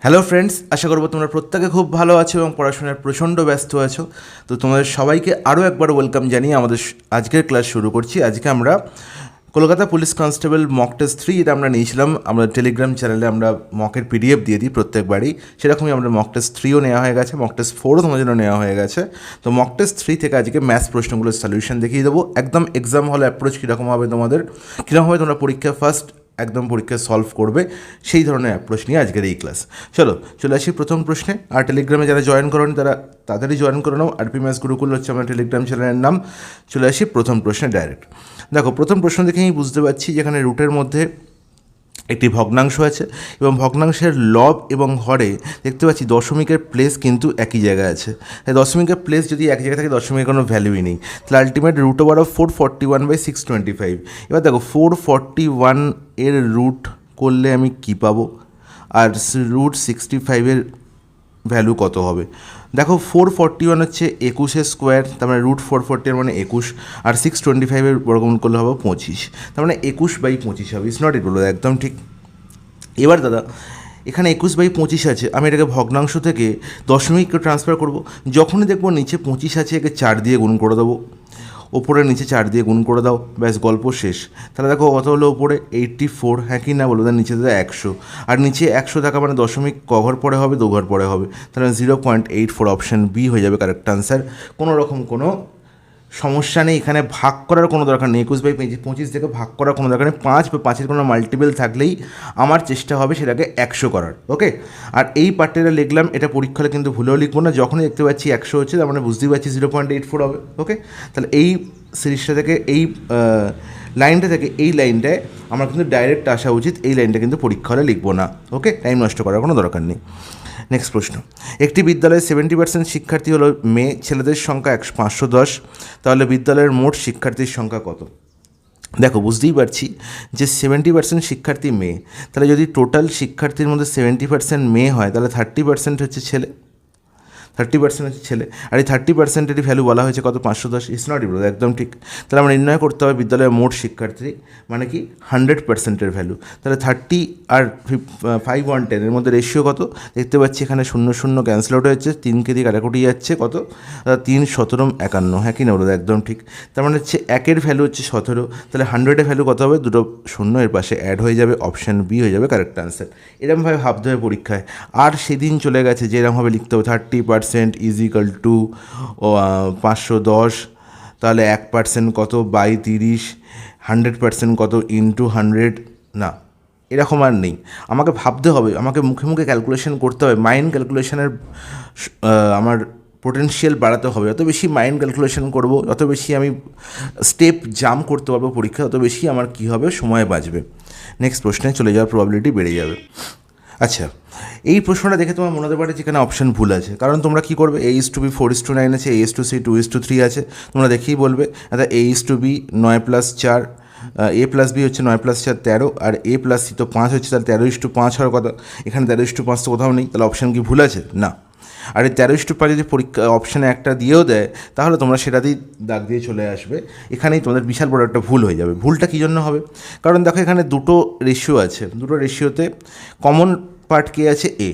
Hello friends, আশা করবো তোমরা প্রত্যেকে খুব ভালো আছো এবং পড়াশোনায় প্রচণ্ড ব্যস্ত আছো। তো তোমাদের সবাইকে আরও একবার ওয়েলকাম জানিয়ে আমাদের আজকের ক্লাস শুরু করছি। আজকে আমরা Kolkata police constable mock test 3 যেটা আমরা নিয়েছিলাম, আমরা টেলিগ্রাম চ্যানেলে আমরা মকের পিডিএফ দিয়ে দিই প্রত্যেকবারই, সেরকমই আমরা মক টেস্ট 3ও নেওয়া হয়ে গেছে, মক টেস্ট 4ও তোমার জন্য নেওয়া হয়ে গেছে। তো মক টেস্ট 3 থেকে আজকে ম্যাথস প্রশ্নগুলোর সলিউশন দেখিয়ে দেবো। একদম এক্সাম হল অ্যাপ্রোচ কীরকম হবে তোমাদের, কীরকম হবে তোমরা পরীক্ষা ফার্স্ট একদম পরীক্ষা সলভ করবে, সেই ধরনের অ্যাপ্রোচ নিয়ে আজকের এই ক্লাস। চলে আসি প্রথম প্রশ্নে। আর টেলিগ্রামে যারা জয়েন করেনি তারা তাড়াতাড়ি জয়েন করে নাও। আরপি ম্যাথস গুরুকুল হচ্ছে আমার টেলিগ্রাম চ্যানেলের নাম। চলে আসি প্রথম প্রশ্নে ডাইরেক্ট। দেখো, প্রথম প্রশ্ন দেখেই বুঝতে পারছি যেখানে রুটের মধ্যে একটি ভগ্নাংশ আছে এবং ভগ্নাংশের লব এবং হরে দেখতে পাচ্ছি দশমিকের প্লেস কিন্তু একই জায়গায় আছে। তাই দশমিকের প্লেস যদি এক জায়গায় থাকে দশমিকের কোনো ভ্যালুই নেই, তাহলে আলটিমেট রুট ওভার অফ 441/625। এবার দেখো 441 এর রুট করলে আমি কী পাবো, আর রুট 65-এর ভ্যালু কত হবে। দেখো 441 হচ্ছে 21 স্কোয়ার, তার মানে রুট 440 মানে 21, আর 625-এর বর্গমূল করলে হবে 25, তার মানে 21/25 হবে। ইটস নট ইট, বলো একদম ঠিক। এবার দাদা এখানে 21/25 আছে, আমি এটাকে ভগ্নাংশ থেকে দশমিককে ট্রান্সফার করব। যখনই দেখবো নিচে 25 আছে, একে 4 দিয়ে গুণ করে দেবো, ওপরে নিচে 4 দিয়ে গুণ করে দাও, ব্যাস গল্প শেষ। তাহলে দেখো কত হলো, ওপরে 84, হ্যাঁ কি না বলো, তার নিচে দাদা 100, আর নিচে 100 থাকা মানে দশমিক কঘর পরে হবে, দুঘর পরে হবে, তাহলে 0.84 অপশান বি হয়ে যাবে কারেক্ট আনসার। কোনো রকম কোনো সমস্যা নেই, এখানে ভাগ করার কোনো দরকার নেই। 21/25 থেকে ভাগ করার কোনো দরকার নেই। 5 বা 5-এর কোনো মাল্টিপল থাকলেই আমার চেষ্টা হবে সেটাকে 100 করার। ওকে, আর এই পার্টটা লিখলাম, এটা পরীক্ষায় কিন্তু ভুলেও লিখবো না। যখনই দেখতে পাচ্ছি 100 হচ্ছে, তার মানে বুঝতেই পারছি 0.84 হবে। ওকে, তাহলে এই সিরিজটা থেকে এই লাইনটা থেকে এই লাইনটায় আমার কিন্তু ডাইরেক্ট আসা উচিত, এই লাইনটা কিন্তু পরীক্ষা হলে লিখবো না। ওকে, টাইম নষ্ট করার কোনো দরকার নেই। নেক্সট প্রশ্ন, একটি বিদ্যালয়ে 70% শিক্ষার্থী হলো মেয়ে, ছেলেদের সংখ্যা 510, তাহলে বিদ্যালয়ের মোট শিক্ষার্থীর সংখ্যা কত? দেখো বুঝতেই পারছি যে 70% শিক্ষার্থী মেয়ে, তাহলে যদি টোটাল শিক্ষার্থীর মধ্যে 70% মেয়ে হয়, তাহলে 30% হচ্ছে ছেলে, 30% হচ্ছে ছেলে। আর এই 30%-এরই ভ্যালু বলা হয়েছে কত, 510। ইটস নট ইট, একদম ঠিক। তাহলে আমরা নির্ণয় করতে হবে বিদ্যালয়ের মোট শিক্ষার্থী মানে কি 100%-এর ভ্যালু। তাহলে 30 আর 5 110 এর মধ্যে রেশিও কত দেখতে পাচ্ছি, এখানে 0 0 ক্যান্সেল আউট হচ্ছে, 3কে দিয়ে কাটাকুটি যাচ্ছে, কত 3 17 51, হ্যাঁ কি না বলো, একদম ঠিক। তার মানে হচ্ছে 1-এর ভ্যালু হচ্ছে 17, তাহলে 100-এর ভ্যালু কত হবে, দুটো শূন্য এর পাশে অ্যাড হয়ে যাবে, অপশান বি হয়ে যাবে কারেক্ট আনসার। এরকমভাবে ভাবতে হবে পরীক্ষায়। আর সেদিন চলে গেছে যে এরকমভাবে লিখতে হবে 30% ইজ ইকাল টু 510, তাহলে 1% কত বাই 30, 100% কত ইন্টু 100, না এরকম আর নেই। আমাকে ভাবতে হবে, আমাকে মুখে মুখে ক্যালকুলেশন করতে হবে, মাইন্ড ক্যালকুলেশনের আমার পোটেনশিয়াল বাড়াতে হবে। যত বেশি মাইন্ড ক্যালকুলেশন করব, যত বেশি আমি স্টেপ জাম্প করতে পারবো পরীক্ষা, তত বেশি আমার কী হবে, সময় বাঁচবে। নেক্সট প্রশ্নে চলে যাওয়ার প্রবাবিলিটি বেড়ে যাবে। আচ্ছা, এই প্রশ্নটা দেখে তোমার মনে হতে পারে যেখানে অপশান ভুল আছে, কারণ তোমরা কী করবে, A:B 4:9 আছে, A:C 2:3 আছে, তোমরা দেখেই বলবে আচ্ছা A:B 9+4, A+B হচ্ছে 9+4 13, আর A+C তো 5 হচ্ছে, তাহলে 13:5 হওয়ার কথা। এখানে 13:5 তো কোথাও নেই, তাহলে অপশান কি ভুল আছে? না। আর এই 13:5 যদি পরীক্ষা অপশানে একটা দিয়েও দেয়, তাহলে তোমরা সেটাতেই দাগ দিয়ে চলে আসবে। এখানেই তোমাদের বিশাল বড় একটা ভুল হয়ে যাবে। ভুলটা কী জন্য হবে, কারণ দেখো এখানে দুটো রেশিও আছে, দুটো রেশিওতে কমন পার্ট কে আছে, এ,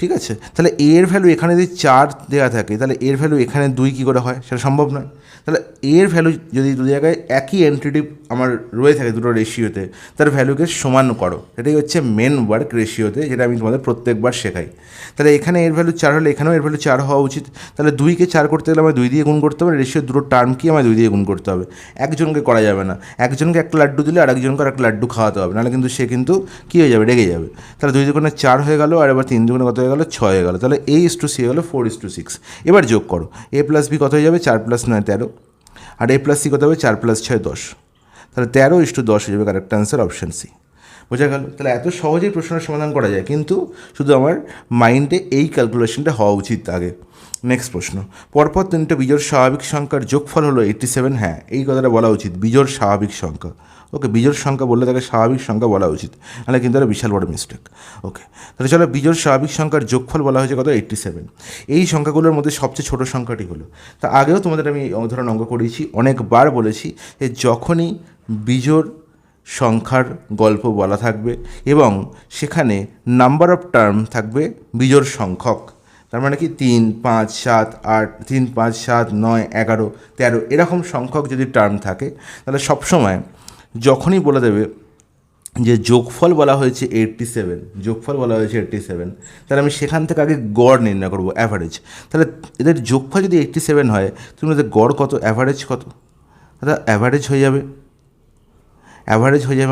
ঠিক আছে। তাহলে এ এর ভ্যালু এখানে যদি 4 দেওয়া থাকে, তাহলে এর ভ্যালু এখানে 2 কী করে হয়, সেটা সম্ভব নয়। তাহলে এর ভ্যালু যদি দু জায়গায় একই এন্টিটি আমার রয়ে থাকে দুটো রেশিওতে, তার ভ্যালুকে সমান করো, এটাই হচ্ছে মেন ওয়ার্ক রেশিওতে, যেটা আমি তোমাদের প্রত্যেকবার শেখাই। তাহলে এখানে এর ভ্যালু 4 হলে এখানেও এর ভ্যালু 4 হওয়া উচিত। তাহলে 2কে 4 করতে গেলে আমায় 2 দিয়ে গুণ করতে হবে, রেশিওর দুটো টার্মকেই আমায় 2 দিয়ে গুণ করতে হবে। একজনকে করা যাবে না, একজনকে একটা লাড্ডু দিলে আর একজনকে আর একটা লাড্ডু খাওয়াতে হবে, নাহলে কিন্তু সে কিন্তু কী হয়ে যাবে, রেগে যাবে। তাহলে 2 দুগুণে 4 হয়ে গেল, আর এবার 3 দুগুণে কত হয়ে গেল, 6 হয়ে গেল। তাহলে A:C হয়ে গেলো 4:6। এবার যোগ করো, A+B কত হয়ে যাবে, 4+9 13, আর A+C কত হবে, 4+6 10, তাহলে 13:10 হয়ে যাবে কারেক্ট আনসার, অপশান সি। বোঝা গেল? তাহলে এত সহজেই প্রশ্নের সমাধান করা যায়, কিন্তু শুধু আমার মাইন্ডে এই ক্যালকুলেশনটা হওয়া উচিত আগে। নেক্সট প্রশ্ন, পরপর 3টে বিজোড় স্বাভাবিক সংখ্যার যোগফল হলো 87। হ্যাঁ, এই কথাটা বলা উচিত, বিজোড় স্বাভাবিক সংখ্যা। ওকে, বিজোড় সংখ্যা বললে তাকে স্বাভাবিক সংখ্যা বলা উচিত, নাহলে কিন্তু একটা বিশাল বড় মিস্টেক। ওকে, তাহলে চলো, বিজোড় স্বাভাবিক সংখ্যার যোগফল বলা হয়েছে কত, 87। এই সংখ্যাগুলোর মধ্যে সবচেয়ে ছোট সংখ্যাটি হলো, তা আগেও তোমাদের আমি উদাহরণ অঙ্ক করেছি, অনেকবার বলেছি যে যখনই বিজোড় সংখ্যার গল্প বলা থাকবে এবং সেখানে নাম্বার অফ টার্ম থাকবে বিজোড় সংখ্যক। তার মানে কি 3, 5, 7, 8, 3, 5, 7, 9, 11, 13 এরকম সংখ্যক যদি টার্ম থাকে তাহলে সবসময় যখনই বলে দেবে যে যোগফল বলা হয়েছে 87, যোগফল বলা হয়েছে 87, তাহলে আমি সেখান থেকে আগে গড় নির্ণয় করবো, অ্যাভারেজ। তাহলে এদের যোগফল যদি 87 হয়, তুমি এদের গড় কত, অ্যাভারেজ কত? দাদা অ্যাভারেজ হয়ে যাবে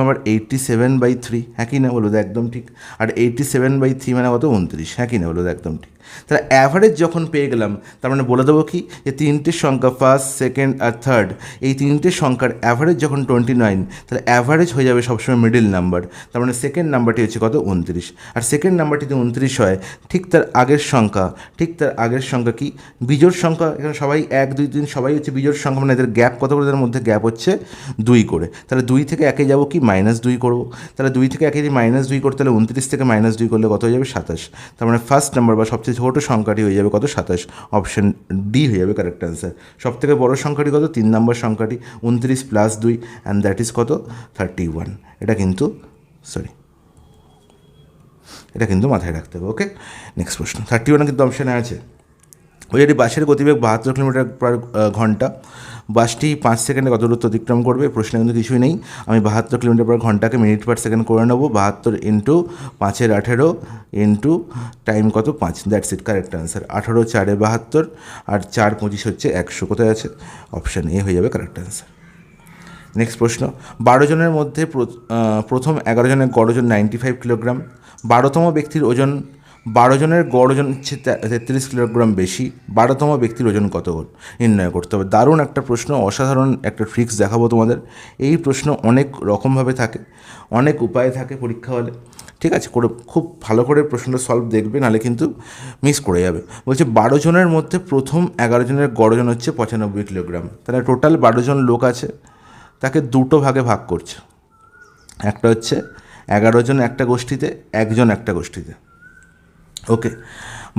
আমার 87/3, হ্যাঁ কি না বলো তো? একদম ঠিক। আর 87/3 মানে কত, 29, হ্যাঁ কি না বলো তো? একদম ঠিক। তাহলে অ্যাভারেজ যখন পেয়ে গেলাম, তার মানে বলে দেবো কি, যে তিনটে সংখ্যা ফার্স্ট, সেকেন্ড আর থার্ড, এই তিনটে সংখ্যার অ্যাভারেজ যখন 29, তাহলে অ্যাভারেজ হয়ে যাবে সবসময় মিডিল নাম্বার। তার মানে সেকেন্ড নাম্বারটি হচ্ছে কত, 29। আর সেকেন্ড নাম্বারটি যদি 29 হয়, ঠিক তার আগের সংখ্যা কি, বিজোড় সংখ্যা। এখানে সবাই 1, 2, 3 সবাই হচ্ছে বিজোড় সংখ্যা, মানে এদের গ্যাপ কত করে, এদের মধ্যে গ্যাপ হচ্ছে 2 করে। তাহলে 2 থেকে 1 যাবো কি, -2 করবো। তাহলে 2 থেকে 1 যদি -2 করতে, তাহলে 29 থেকে -2 করলে কত হয়ে যাবে, 27। তার মানে ফার্স্ট নাম্বার বা সবচেয়ে ছোটো সংখ্যাটি হয়ে যাবে কত, 27। অপশন ডি হয়ে যাবে কারেক্ট অ্যান্সার। সব থেকে বড়ো সংখ্যাটি কত, 3 নম্বর সংখ্যাটি 29 + 2, অ্যান্ড দ্যাট ইজ কত, 31। এটা কিন্তু মাথায় রাখতে হবে। ওকে, নেক্সট প্রশ্ন। 31 কিন্তু অপশানে আছে। ওই একটি বাসের গতিবেগ 72 কিলোমিটার পার ঘন্টা, বাসটি 5 সেকেন্ডে কত দূরত্ব অতিক্রম করবে? প্রশ্নে কিন্তু কিছুই নেই। আমি 72 কিলোমিটার পার ঘন্টাকে মিনিট পার সেকেন্ড করে নেবো। 72 ইন্টু 5 × 18 ইন্টু টাইম কত, 5, দ্যাটস ইট, কারেক্ট অ্যান্সার। 18 4 72 আর 4 25 হচ্ছে 100। কোথায় আছে? অপশান এ হয়ে যাবে কারেক্ট অ্যান্সার। নেক্সট প্রশ্ন। 12 জনের মধ্যে প্রথম 11 জনের গড় ওজন 95 কিলোগ্রাম। 12তম ব্যক্তির ওজন, 12 জনের গড় ওজন হচ্ছে 33 কিলোগ্রাম বেশি। 12তম ব্যক্তির ওজন কত নির্ণয় করতে হবে। দারুণ একটা প্রশ্ন, অসাধারণ একটা ট্রিক্স দেখাবো তোমাদের। এই প্রশ্ন অনেক রকমভাবে থাকে, অনেক উপায়ে থাকে পরীক্ষা হলে। ঠিক আছে, খুব ভালো করে প্রশ্নটা সলভ দেখবে, নাহলে কিন্তু মিস করে যাবে। বলছে 12 জনের মধ্যে প্রথম 11 জনের গড় ওজন হচ্ছে 95 কিলোগ্রাম। তাহলে টোটাল 12 জন লোক আছে, তাকে দুটো ভাগে ভাগ করছে। একটা হচ্ছে 11 জন একটা গোষ্ঠীতে, একজন একটা গোষ্ঠীতে। ওকে,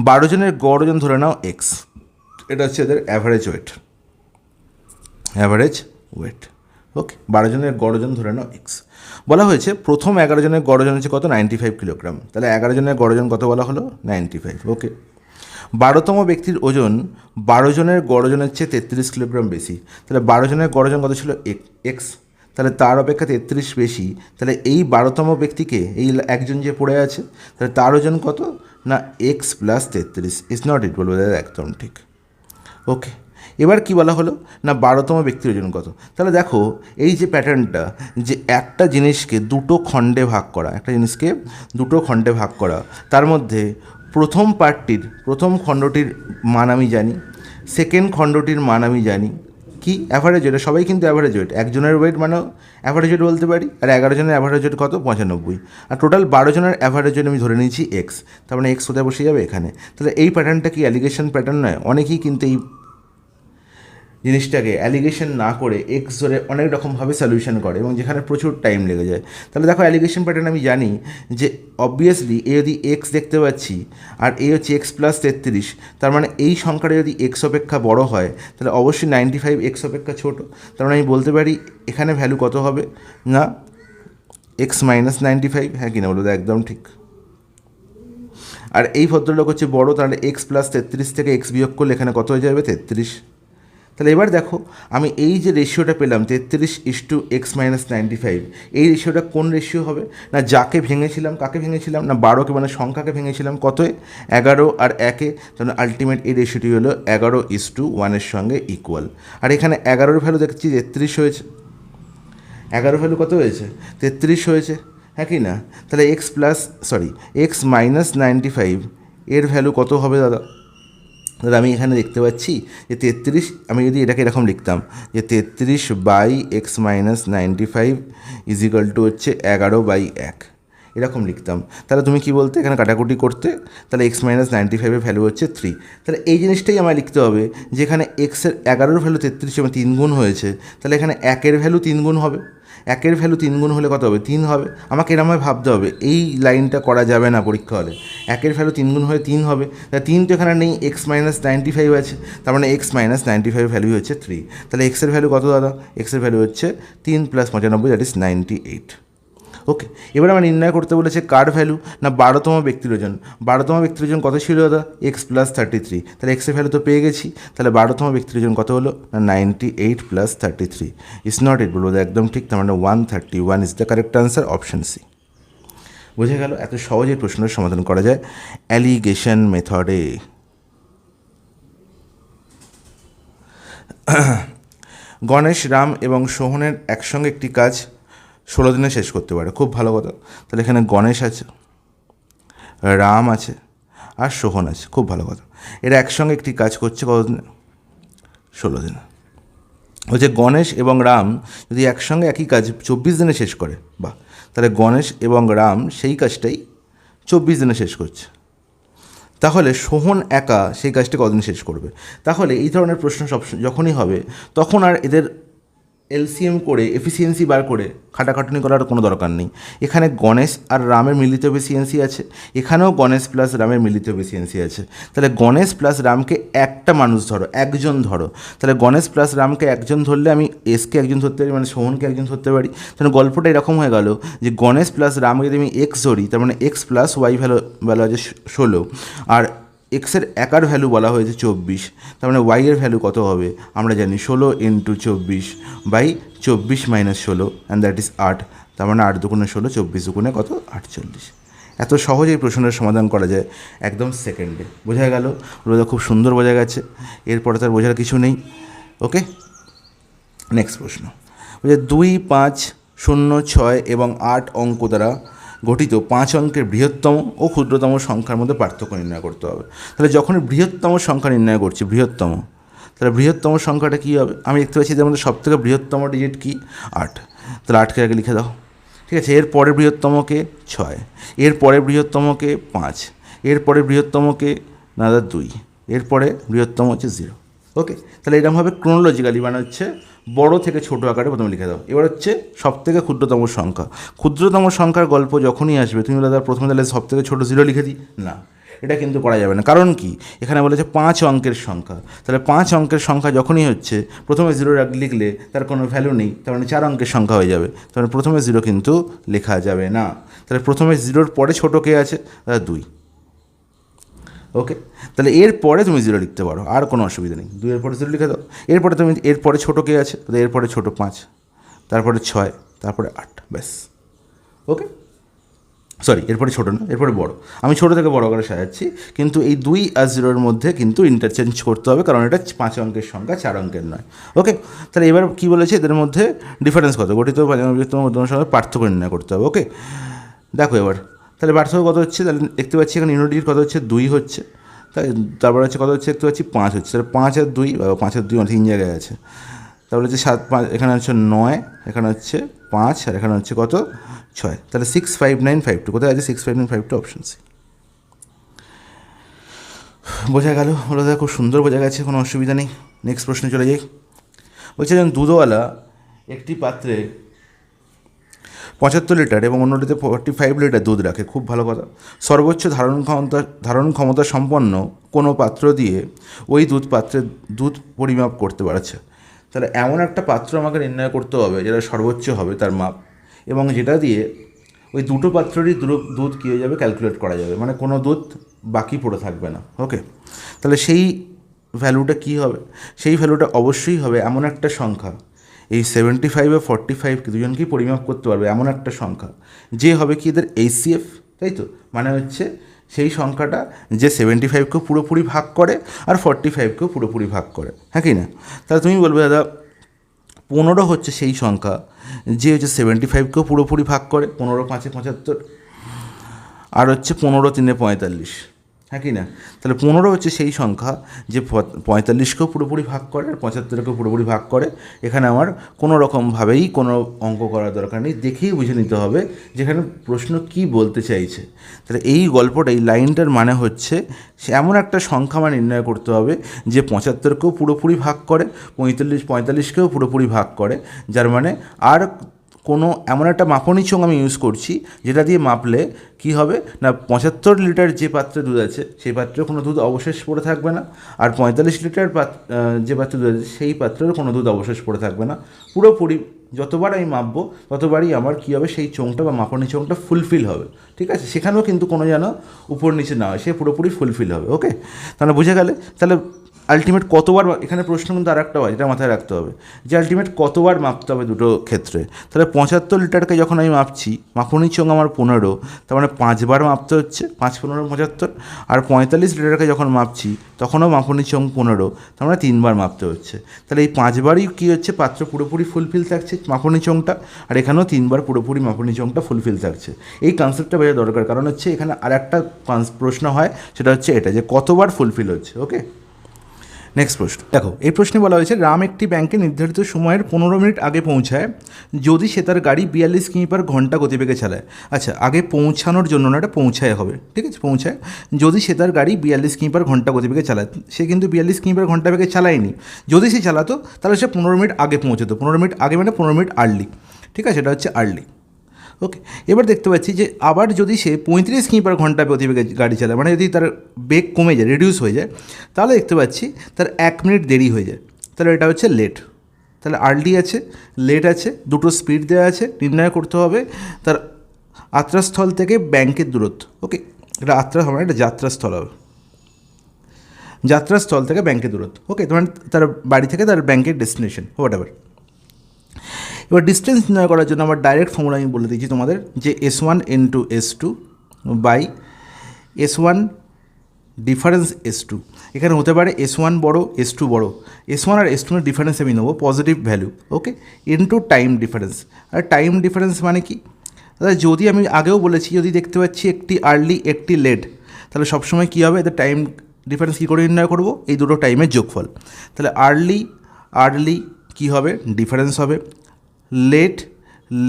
12 জনের গড় ওজন ধরে নাও এক্স, এটা হচ্ছে এদের অ্যাভারেজ ওয়েট। ওকে, 12 জনের গড় ওজন ধরে নাও এক্স। বলা হয়েছে প্রথম 11 জনের গড় ওজন হচ্ছে কত, 95 কিলোগ্রাম। তাহলে 11 জনের গড় ওজন কত বলা হলো, 95। ওকে, 12তম ব্যক্তির ওজন 12 জনের গড় ওজনের চেয়ে 33 কিলোগ্রাম বেশি। তাহলে 12 জনের গড় ওজন কত ছিল, এক্স। তাহলে তার অপেক্ষা 33 বেশি। তাহলে এই 12তম ব্যক্তিকে, এই একজন যে পড়ে আছে, তাহলে তার ওজন কত না, এক্স + 33। ইজ নট ইট, বলবো দাদা একদম ঠিক। ওকে, এবার কি বলা হলো না, 12তম ব্যক্তির ওজন কত। তাহলে দেখো এই যে প্যাটার্নটা, যে একটা জিনিসকে দুটো খণ্ডে ভাগ করা, তার মধ্যে প্রথম খণ্ডটির মান আমি জানি, সেকেন্ড খণ্ডটির মান আমি জানি, কি অ্যাভারেজ ওয়েট। সবাই কিন্তু অ্যাভারেজ ওয়েট, একজনের ওয়েট মানে অ্যাভারেজ ওয়েট বলতে পারি। আর 11 জনের অ্যাভারেজ ওয়েট কত, 95। আর টোটাল 12 জনের অ্যাভারেজ ওয়েট আমি ধরে নিয়েছি এক্স। তার মানে এক্স কোথায় বসে যাবে, এখানে। তাহলে এই প্যাটার্নটা কি অ্যালিগেশন প্যাটার্ন নয়? অনেকেই কিন্তু এই জিনিসটাকে অ্যালিগেশন না করে এক্স ধরে অনেক রকমভাবে সলিউশন করে, এবং যেখানে প্রচুর টাইম লেগে যায়। তাহলে দেখো অ্যালিগেশন প্যাটার্ন আমি জানি যে অবভিয়াসলি এ যদি এক্স দেখতে পাচ্ছি, আর এ হচ্ছে এক্স + 33, তার মানে এই সংখ্যাটা যদি এক্স অপেক্ষা বড় হয়, তাহলে অবশ্যই 95 এক্স অপেক্ষা ছোটো। তার মানে আমি বলতে পারি এখানে ভ্যালু কত হবে না, এক্স - 95, হ্যাঁ কি না বলো, একদম ঠিক। আর এই ভদ্রলোক হচ্ছে বড়, তাহলে এক্স + 33 থেকে এক্স বিয়োগ করলে এখানে কত হয়ে যাবে, 33। তাহলে এবার দেখো আমি এই যে রেশিওটা পেলাম 33:x - 95, এই রেশিওটা কোন রেশিও হবে না, কাকে ভেঙেছিলাম না 12কে, মানে সংখ্যাকে ভেঙেছিলাম কতে, 11 আর 1-এ। তাহলে আলটিমেট এই রেশিওটি হলো 11:1 সঙ্গে ইকুয়াল। আর এখানে 11-এর ভ্যালু দেখছি 33 হয়েছে, 11 ভ্যালু কত হয়েছে, 33 হয়েছে, হ্যাঁ কি না। তাহলে x - 95 এর ভ্যালু কত হবে দাদা? দাদা আমি এখানে দেখতে পাচ্ছি যে 33, আমি যদি এটাকে এরকম লিখতাম যে 33/x - 95 = হচ্ছে 11/1, এরকম লিখতাম। তাহলে তুমি কি বলতে, এখানে কাটাকুটি করতে, তাহলে x - 95-এর ভ্যালু হচ্ছে 3। তাহলে এই জিনিসটাই আমায় লিখতে হবে, যেখানে এক্সের 11-এর ভ্যালু 33 এবং 3 গুণ হয়েছে, তাহলে এখানে 1-এর ভ্যালু 3 গুণ হবে। 1-এর ভ্যালু 3 গুণ হলে কত হবে? 3 হবে। আমাকে এরমভাবে ভাবতে হবে, এই লাইনটা করা যাবে না পরীক্ষা হলে। 1-এর ভ্যালু 3 গুণ হলে 3 হবে, তা 3 তো এখানে নেই, x মাইনাস 95 আছে, তার মানে x মাইনাস 95 ভ্যালু হচ্ছে 3। তাহলে এক্সের ভ্যালু কত দাদা? এক্সের ভ্যালু হচ্ছে 3 + 95, দ্যাট ইজ 98। ওকে, এবার আমার নির্ণয় করতে বলেছে কার ভ্যালু? না 12তম ব্যক্তির ওজন। 12তম ব্যক্তির ওজন কত ছিল দাদা? x + 33। তাহলে এক্সের ভ্যালু তো পেয়ে গেছি, তাহলে 12তম ব্যক্তির ওজন কত হলো? না 98 + 33 ইজ নট ইট, বলবো একদম ঠিক, তার মানে 131 is the correct answer, option C. বোঝা গেল এত সহজে প্রশ্নের সমাধান করা যায় অ্যালিগেশন মেথডে। গণেশ, রাম এবং সোহনের একসঙ্গে একটি কাজ 16 দিনে শেষ করতে পারে, খুব ভালো কথা। তাহলে এখানে গণেশ আছে, রাম আছে আর সোহন আছে, খুব ভালো কথা। এরা একসঙ্গে একটি কাজ করছে কতদিনে? 16 দিনে। হচ্ছে গণেশ এবং রাম যদি একসঙ্গে একই কাজ 24 দিনে শেষ করে, বাহ, তাহলে গণেশ এবং রাম সেই কাজটাই 24 দিনে শেষ করছে। তাহলে সোহন একা সেই কাজটি কদিন শেষ করবে? তাহলে এই ধরনের প্রশ্ন সব যখনই হবে তখন আর এদের এলসিএম করে এফিসিয়েন্সি বার করে খাটাখাটুনি করার কোনো দরকার নেই। এখানে গণেশ আর রামের মিলিত এফিসিয়েন্সি আছে, এখানেও গণেশ প্লাস রামের মিলিত এফিসিয়েন্সি আছে। তাহলে গণেশ প্লাস রামকে একটা মানুষ ধরো, একজন ধরো, তাহলে গণেশ প্লাস রামকে একজন ধরলে আমি এসকে একজন ধরতে পারি, মানে সোহনকে একজন ধরতে পারি। তাহলে গল্পটা এরকম হয়ে গেল যে গণেশ প্লাস রামকে যদি আমি এক্স ধরি, তার মানে এক্স প্লাস ওয়াই ভ্যালু আছে 16, আর এক্সের একার ভ্যালু বলা হয়েছে 24, তার মানে ওয়াইয়ের ভ্যালু কত হবে? আমরা জানি 16 × 24 বাই 24 - 16, অ্যান্ড দ্যাট ইজ 8, তার মানে 8 দুগুণে 16, 24 দুগুণে কত? 48। এত সহজেই প্রশ্নের সমাধান করা যায় একদম সেকেন্ডে। বোঝা গেল? ওটা খুব সুন্দর বোঝা গেছে, এরপরে তার বোঝার কিছু নেই। ওকে, নেক্সট প্রশ্ন বলছে 2, 5, 0, 6 এবং 8 অঙ্ক দ্বারা গঠিত 5 অঙ্কের বৃহত্তম ও ক্ষুদ্রতম সংখ্যার মধ্যে পার্থক্য নির্ণয় করতে হবে। তাহলে যখন বৃহত্তম সংখ্যা নির্ণয় করছি, বৃহত্তম, তাহলে বৃহত্তম সংখ্যাটা কী হবে? আমি দেখতে পাচ্ছি এদের মধ্যে সবথেকে বৃহত্তম ডিজিট কি? 8, তাহলে 8কে আগে লিখে দাও, ঠিক আছে। এর পরে বৃহত্তমকে 6, এর পরে বৃহত্তমকে 5, এর পরে বৃহত্তমকে 2, এর পরে বৃহত্তম হচ্ছে 0। ওকে, তাহলে এরকমভাবে ক্রোনোলজিক্যালি মানে হচ্ছে বড় থেকে ছোট আকারে প্রথমে লিখে দাও। এবার হচ্ছে সবথেকে ক্ষুদ্রতম সংখ্যা। ক্ষুদ্রতম সংখ্যার গল্প যখনই আসবে তুমি বলে প্রথমে তাহলে সবথেকে ছোটো 0 লিখে দিই, না, এটা কিন্তু করা যাবে না। কারণ কি? এখানে বলেছে 5 অঙ্কের সংখ্যা, তাহলে 5 অঙ্কের সংখ্যা যখনই হচ্ছে প্রথমে 0 লিখলে তার কোনো ভ্যালু নেই, তার মানে 4 অঙ্কের সংখ্যা হয়ে যাবে, তার মানে প্রথমে 0 কিন্তু লেখা যাবে না। তাহলে প্রথমে 0-র পরে ছোটো কে আছে? 2। ওকে, তাহলে এর পরে তুমি 0 লিখতে পারো, আর কোনো অসুবিধা নেই, 2-এর পরে 0 লিখে দাও। এরপরে তুমি এরপরে ছোটো কে আছে? তাহলে এরপরে ছোটো 5, তারপরে 6, তারপরে 8, ব্যাস। ওকে, সরি, এরপরে ছোটো না, এরপরে বড়। আমি ছোটো থেকে বড় করে সাজাচ্ছি, কিন্তু এই 2 আর 0-এর মধ্যে কিন্তু ইন্টারচেঞ্জ করতে হবে, কারণ এটা 5 অঙ্কের সংখ্যা, 4 অঙ্কের নয়। ওকে, তাহলে এবার কী বলেছে? এদের মধ্যে ডিফারেন্স কত? গঠিত বৃহত্তম সঙ্গে পার্থক্য নির্ণয় করতে হবে। ওকে, দেখো এবার তাহলে পার্থক্য কত হচ্ছে? তাহলে দেখতে পাচ্ছি এখানে ইউনিট কত হচ্ছে? 2 হচ্ছে, তাই তারপরে হচ্ছে কত হচ্ছে? দেখতে পাচ্ছি 5 হচ্ছে, তাহলে 5 আর 2, 5 আর 2 3 জায়গায় আছে। তারপরে হচ্ছে 7, 5, এখানে হচ্ছে 9, এখানে হচ্ছে 5, আর এখানে হচ্ছে কত? 6, তাহলে 6, 5, 9, 5, 2 কোথায় আছে? 6, 5, 9, 5, 2, অপশন সি। বোঝা গেল? হলো, খুব সুন্দর বোঝা গেছে, কোনো অসুবিধা নেই। নেক্সট প্রশ্নে চলে যাই। বলছে যেমন দুধওয়ালা একটি পাত্রে 75 লিটার এবং অন্যটিতে 45 লিটার দুধ রাখে, খুব ভালো কথা। সর্বোচ্চ ধারণ ক্ষমতা সম্পন্ন কোনো পাত্র দিয়ে ওই পাত্রের দুধ পরিমাপ করতে পারছে। তাহলে এমন একটা পাত্র আমাকে নির্ণয় করতে হবে যেটা সর্বোচ্চ হবে তার মাপ, এবং যেটা দিয়ে ওই দুটো পাত্রেরই দুধ কী হয়ে যাবে? ক্যালকুলেট করা যাবে, মানে কোনো দুধ বাকি পড়ে থাকবে না। ওকে, তাহলে সেই ভ্যালুটা কী হবে? সেই ভ্যালুটা অবশ্যই হবে এমন একটা সংখ্যা, এই 75 আর 45 দুজনকেই পরিমাপ করতে পারবে এমন একটা সংখ্যা যে হবে কি এদের HCF, তাই তো? মানে হচ্ছে সেই সংখ্যাটা যে 75কেও পুরোপুরি ভাগ করে আর 45কেও পুরোপুরি ভাগ করে, হ্যাঁ কি না? তাহলে তুমি বলবে দাদা 15 হচ্ছে সেই সংখ্যা যে হচ্ছে 75কেও পুরোপুরি ভাগ করে, 15 × 5 = 75, আর হচ্ছে 15 × 3 = 45, হ্যাঁ কি না? তাহলে 15 হচ্ছে সেই সংখ্যা যে 45কেও পুরোপুরি ভাগ করে আর 75কেও পুরোপুরি ভাগ করে। এখানে আমার কোনো রকমভাবেই কোনো অঙ্ক করার দরকার নেই, দেখেই বুঝে নিতে হবে যেখানে প্রশ্ন কি বলতে চাইছে। তাহলে এই গল্পটা, এই লাইনটার মানে হচ্ছে সে এমন একটা সংখ্যা আমার নির্ণয় করতে হবে যে 75কেও পুরোপুরি ভাগ করে, 45কেও পুরোপুরি ভাগ করে, যার মানে আর কোনো এমন একটা মাপনী চোঙ আমি ইউজ করছি যেটা দিয়ে মাপলে কি হবে না 75 লিটার যে পাত্রে দুধ আছে সেই পাত্রে কোনো দুধ অবশেষ পড়ে থাকবে না, আর 45 লিটার যে পাত্রে দুধ আছে সেই পাত্রের কোনো দুধ অবশেষ পড়ে থাকবে না। পুরোপুরি যতবার আমি মাপবো ততবারই আমার কী হবে, সেই চোঙটা বা মাপনী চোঙটা ফুলফিল হবে। ঠিক আছে, সেখানেও কিন্তু কোনো যেন উপর নিচে না হয়, সে পুরোপুরি ফুলফিল হবে। ওকে, তাহলে বুঝে গেলে। তাহলে আলটিমেট কতবার, এখানে প্রশ্ন কিন্তু আর একটা হয়, এটা মাথায় রাখতে হবে যে আলটিমেট কতবার মাপতে হবে দুটো ক্ষেত্রে। তাহলে 75 লিটারকে যখন আমি মাপছি, মাপনী চোঙ আমার 15, তার মানে 5বার মাপতে হচ্ছে, 5 15 75। আর 45 লিটারকে যখন মাপছি তখনও মাপনী চোঙ 15, তার মানে 3বার মাপতে হচ্ছে। তাহলে এই 5বারই কী হচ্ছে, পাত্র পুরোপুরি ফুলফিল থাকছে মাপনী চোঙটা, আর এখানেও 3বার পুরোপুরি মাপনী চোঙটা ফুলফিল থাকছে। এই কনসেপ্টটা বোঝা দরকার, কারণ হচ্ছে এখানে আর একটা প্রশ্ন হয়, সেটা হচ্ছে এটা যে কতবার ফুলফিল হচ্ছে। ওকে, নেক্সট প্রশ্ন দেখো, এই প্রশ্নে বলা হয়েছে রাম একটি ব্যাংকে নির্ধারিত সময়ের 15 মিনিট আগে পৌঁছায় যদি সে তার গাড়ি 42 কিমি/ঘন্টা গতিবেগে চালায়। আচ্ছা, আগে পৌঁছানোর জন্য না, এটা পৌঁছায় হবে, ঠিক আছে, পৌঁছায়। যদি সে তার গাড়ি 42 কিমি/ঘন্টা গতিবেগে চালায়, সে কিন্তু 42 কিমি/ঘন্টা বেগে চালায়নি। যদি সে চালাতো তাহলে সে 15 মিনিট আগে পৌঁছতো। 15 মিনিট আগে মানে 15 মিনিট আর্লি, ঠিক আছে, এটা হচ্ছে আর্লি। ওকে, এবার দেখতে পাচ্ছি যে আবার যদি সে 35 কিমি/ঘন্টা গতিবেগে গাড়ি চালায়, মানে যদি তার বেগ কমে যায়, রিডিউস হয়ে যায়, তাহলে দেখতে পাচ্ছি তার 1 মিনিট দেরি হয়ে যায়। তাহলে এটা হচ্ছে লেট। তাহলে আর্লি আছে, লেট আছে, দুটো স্পিড দেওয়া আছে, নির্ণয় করতে হবে তার আত্রাস্থল থেকে ব্যাংকের দূরত্ব। ওকে, এটা আত্রা হবে না, এটা যাত্রাস্থল হবে, যাত্রাস্থল থেকে ব্যাংকের দূরত্ব। ওকে, তোমার তার বাড়ি থেকে তার ব্যাংকের ডেস্টিনেশন, হোয়াট এভার। এবার ডিস্টেন্স নির্ণয় করার জন্য আমার ডাইরেক্ট ফর্মুলা আমি বলে দিচ্ছি তোমাদের, যে S1 × S2 by S1 difference S2। এখানে হতে পারে S1 বড়ো, S2 বড়ো। S1 আর S2 এর ডিফারেন্স আমি নেবো পজিটিভ ভ্যালু, ওকে, ইনটু টাইম ডিফারেন্স। আর টাইম ডিফারেন্স মানে কি, তাহলে যদি আমি আগেও বলেছি, যদি দেখতে পাচ্ছি একটি আর্লি একটি লেট, তাহলে সবসময় কী হবে, এদের টাইম ডিফারেন্স কী করে নির্ণয় করবো, এই দুটো টাইমের যোগফল। তাহলে আর্লি কী হবে, ডিফারেন্স হবে,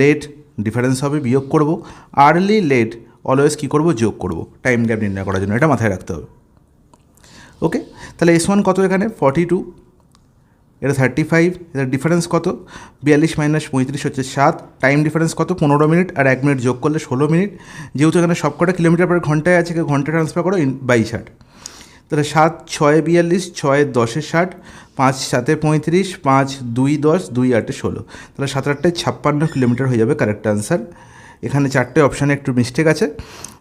লেট ডিফারেন্স হবে, বিয়োগ করব, আর্লি লেট অলওয়েজ কী করবো, যোগ করব টাইম গ্যাপ নির্ণয় করার জন্য, এটা মাথায় রাখতে হবে। ওকে, তাহলে S1 কত, এখানে 42, এটা 35, এটার ডিফারেন্স কত, 42 - 35 হচ্ছে 7, টাইম ডিফারেন্স কত 15 মিনিট, আর 1 মিনিট যোগ করলে 16 মিনিট। যেহেতু এখানে সবকটা কিলোমিটার/ঘন্টায় আছে, ঘন্টা ট্রান্সফার করো বাই 60। তাহলে 7 × 6 = 42, 6 × 10 = 60, 5 × 7 = 35, 5 × 2 = 10, 2 × 8 = 16। তাহলে 7 × 8 = 56 কিলোমিটার হয়ে যাবে কারেক্ট আনসার। এখানে 4টে অপশানে একটু মিস্টেক আছে,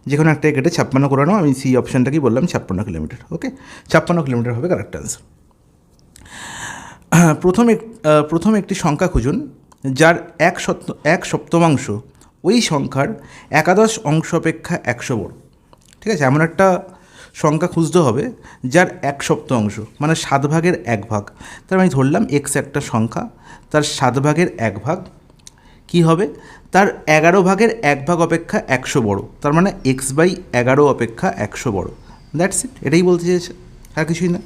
যে কোনো একটা কেটে 56 করে নাও, আমি সি অপশানটাকেই বললাম 56 কিলোমিটার। ওকে, 56 কিলোমিটার হবে কারেক্ট আনসার। প্রথম একটি সংখ্যা খুঁজুন যার 1 সপ্তমাংশ ওই সংখ্যার 11 অংশ অপেক্ষা 100 বড়। ঠিক আছে, এমন একটা সংখ্যা খুঁজতে হবে যার 1 সপ্তাংশ মানে 7 ভাগের 1 ভাগ। তার আমি ধরলাম x একটা সংখ্যা, তার 7 ভাগের 1 ভাগ কী হবে, তার 11 ভাগের 1 ভাগ অপেক্ষা 100 বড়, তার মানে x/11 অপেক্ষা 100 বড়। দ্যাটস ইট, এটাই বলতে চেয়েছে, আর কিছুই না।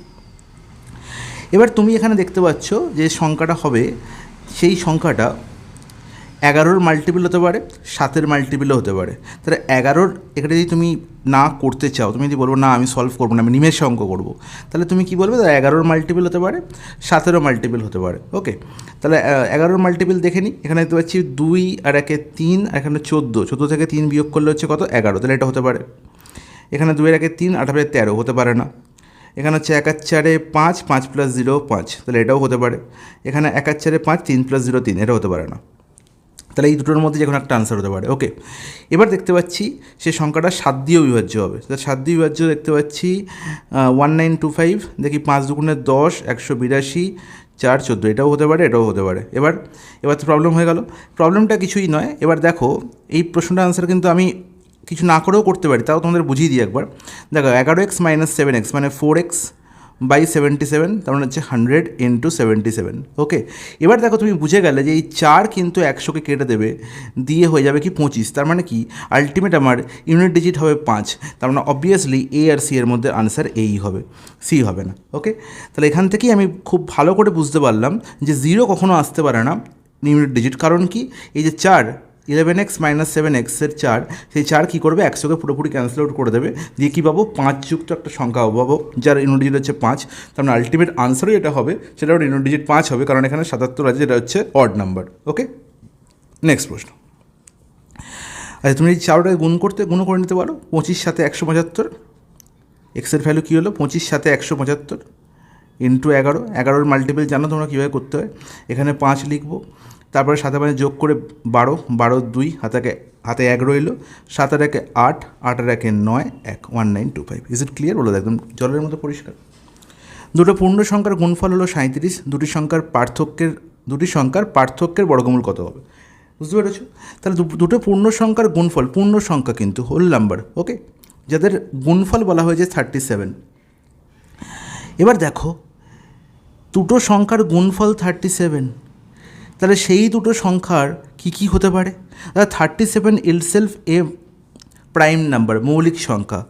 এবার তুমি এখানে দেখতে পাচ্ছ যে সংখ্যাটা হবে, সেই সংখ্যাটা 11-র মাল্টিপল হতে পারে, 7-এর মাল্টিপলও হতে পারে। তাহলে 11-র এখানে যদি তুমি না করতে চাও, তুমি যদি বলবো না আমি সলভ করবো না, আমি নিমেষে অঙ্ক করবো, তাহলে তুমি কী বলবে, 11-র মাল্টিপল হতে পারে, 7-এরও মাল্টিপল হতে পারে। ওকে, তাহলে 11-র মাল্টিপল দেখে নিই। এখানে দেখতে পাচ্ছি 2 আর 1 3, আর এখানে 14 থেকে 3 বিয়োগ করলে হচ্ছে কত, 11, তাহলে এটা হতে পারে। এখানে 2 আর 1 3, 8 আর 13 হতে পারে না। এখানে হচ্ছে 1 আর 4 5, 5 + 0 5, তাহলে এটাও হতে পারে। এখানে 1 আর 4 5, 3 + 0 3, এটা হতে পারে না। তাহলে এই দুটোর মধ্যে যে কোনো একটা আনসার হতে পারে। ওকে, এবার দেখতে পাচ্ছি সে সংখ্যাটা 7 দিয়েও বিভাজ্য হবে। তাহলে 7 দিয়ে বিভাজ্য দেখতে পাচ্ছি 1925, দেখি 5 × 2 = 10, 182, 4 14, এটাও হতে পারে, এটাও হতে পারে। এবার তো প্রবলেম হয়ে গেল। প্রবলেমটা কিছুই নয়। এবার দেখো, এই প্রশ্নটার আনসার কিন্তু আমি কিছু না করেও করতে পারি, তাও তোমাদের বুঝিয়ে দিই একবার। দেখো 11x - 7x মানে 4x/77, তার মানে হচ্ছে 100 × 77। ওকে, এবার দেখো তুমি বুঝে গেলে যে এই 4 কিন্তু 100কে কেটে দেবে, দিয়ে হয়ে যাবে কি 25, তার মানে কি আলটিমেট আমার ইউনিট ডিজিট হবে 5, তার মানে অবভিয়াসলি এ আর সি এর মধ্যে আনসার এই হবে, সি হবে না। ওকে, তাহলে এখান থেকেই আমি খুব ভালো করে বুঝতে পারলাম যে 0 কখনো আসতে পারে না ইউনিট ডিজিট। কারণ কি, এই যে 4 11x - 7x এর 4, সেই 4 কী করবে, 100কে পুরোপুরি ক্যান্সেল আউট করে দেবে, দিয়ে কী পাবো, 5 যুক্ত একটা সংখ্যা পাবো যার ইউনিট ডিজিট হচ্ছে 5। তার মানে আলটিমেট আনসারও যেটা হবে সেটা ইউনিট ডিজিট 5 হবে, কারণ এখানে 77 আছে, যেটা হচ্ছে অড নাম্বার। ওকে, নেক্সট প্রশ্ন। আচ্ছা, তুমি এই চারোটাকে গুণ করে নিতে পারো। 25 সাথে 175, এক্সের ভ্যালু কী হলো 25 সাথে 175 ইন্টু 11, 11 মাল্টিপল জানো তোমরা কীভাবে করতে হয়। এখানে 5 লিখবো, তারপরে সাথে মানে যোগ করে 12, 12 2, হাতে 1 রইল, 7 আর 1 8, 8 আর 1 9, 1 1925। Is it clear? বলো একদম জলের মতো পরিষ্কার। দুটো পূর্ণ সংখ্যার গুণফল হলো 37, দুটি সংখ্যার পার্থক্যের বর্গমূল কত হবে? বুঝতে পেরেছো? তাহলে দুটো পূর্ণ সংখ্যার গুণফল, পূর্ণ সংখ্যা কিন্তু হোল নাম্বার, ওকে, যাদের গুণফল বলা হয়েছে 37। এবার দেখো দুটো সংখ্যার গুণফল 37, তাহলে সেই দুটো সংখ্যার কী হতে পারে? 37 ইটসেলফ এ প্রাইম নাম্বার, মৌলিক সংখ্যা,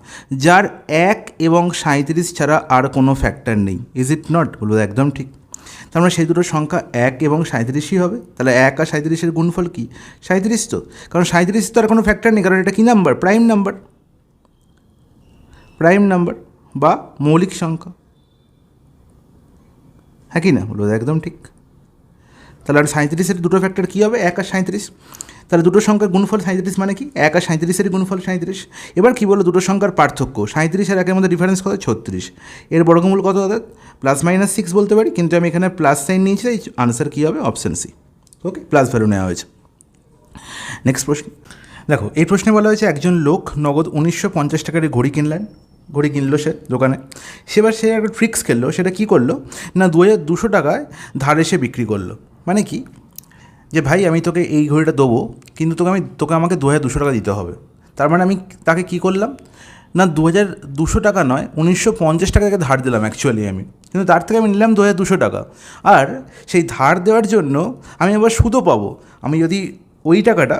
যার 1 এবং 37 ছাড়া আর কোনো ফ্যাক্টর নেই। Is it not? বলবো একদম ঠিক। তার মানে সেই দুটো সংখ্যা 1 এবং 37ই হবে। তাহলে 1 আর 37-এর গুণফল কি? 37 তো, কারণ 37 তো আর কোনো ফ্যাক্টর নেই, কারণ এটা কী নাম্বার? প্রাইম নাম্বার বা মৌলিক সংখ্যা, হ্যাঁ কি না? বলবো একদম ঠিক। তাহলে আর 37-এর দুটো ফ্যাক্টর কী হবে? 1 আর 37। তাহলে দুটো সংখ্যার গুণফল 37 মানে কি? 1 আর 37-এর গুণফল 37। এবার কী বলো? দুটো সংখ্যার পার্থক্য 37 আর 1-এর মধ্যে ডিফারেন্স কত? 36। এর বর্গমূল কত? অর্থাৎ +-6 বলতে পারি, কিন্তু আমি এখানে প্লাস সাইন নিয়েছি, তাই আনসার কী হবে? অপশান সি, ওকে, প্লাস ভ্যালু নেওয়া হয়েছে। নেক্সট প্রশ্ন দেখো, এই প্রশ্নে বলা হয়েছে একজন লোক নগদ 1950 টাকার ঘড়ি কিনলো সে দোকানে। সে একটা ট্রিক্স খেললো। সেটা কী করলো না, 2200 টাকায় ধার এসে বিক্রি করলো। মানে কি, যে ভাই আমি তোকে এই ঘড়িটা দেবো, কিন্তু তোকে আমাকে 2200 টাকা দিতে হবে। তার মানে আমি তাকে কী করলাম না, 2200 টাকা নয়, 1950 টাকাকে ধার দিলাম অ্যাকচুয়ালি আমি, কিন্তু তার থেকে আমি নিলাম 2200 টাকা। আর সেই ধার দেওয়ার জন্য আমি আবার সুদও পাবো। আমি যদি ওই টাকাটা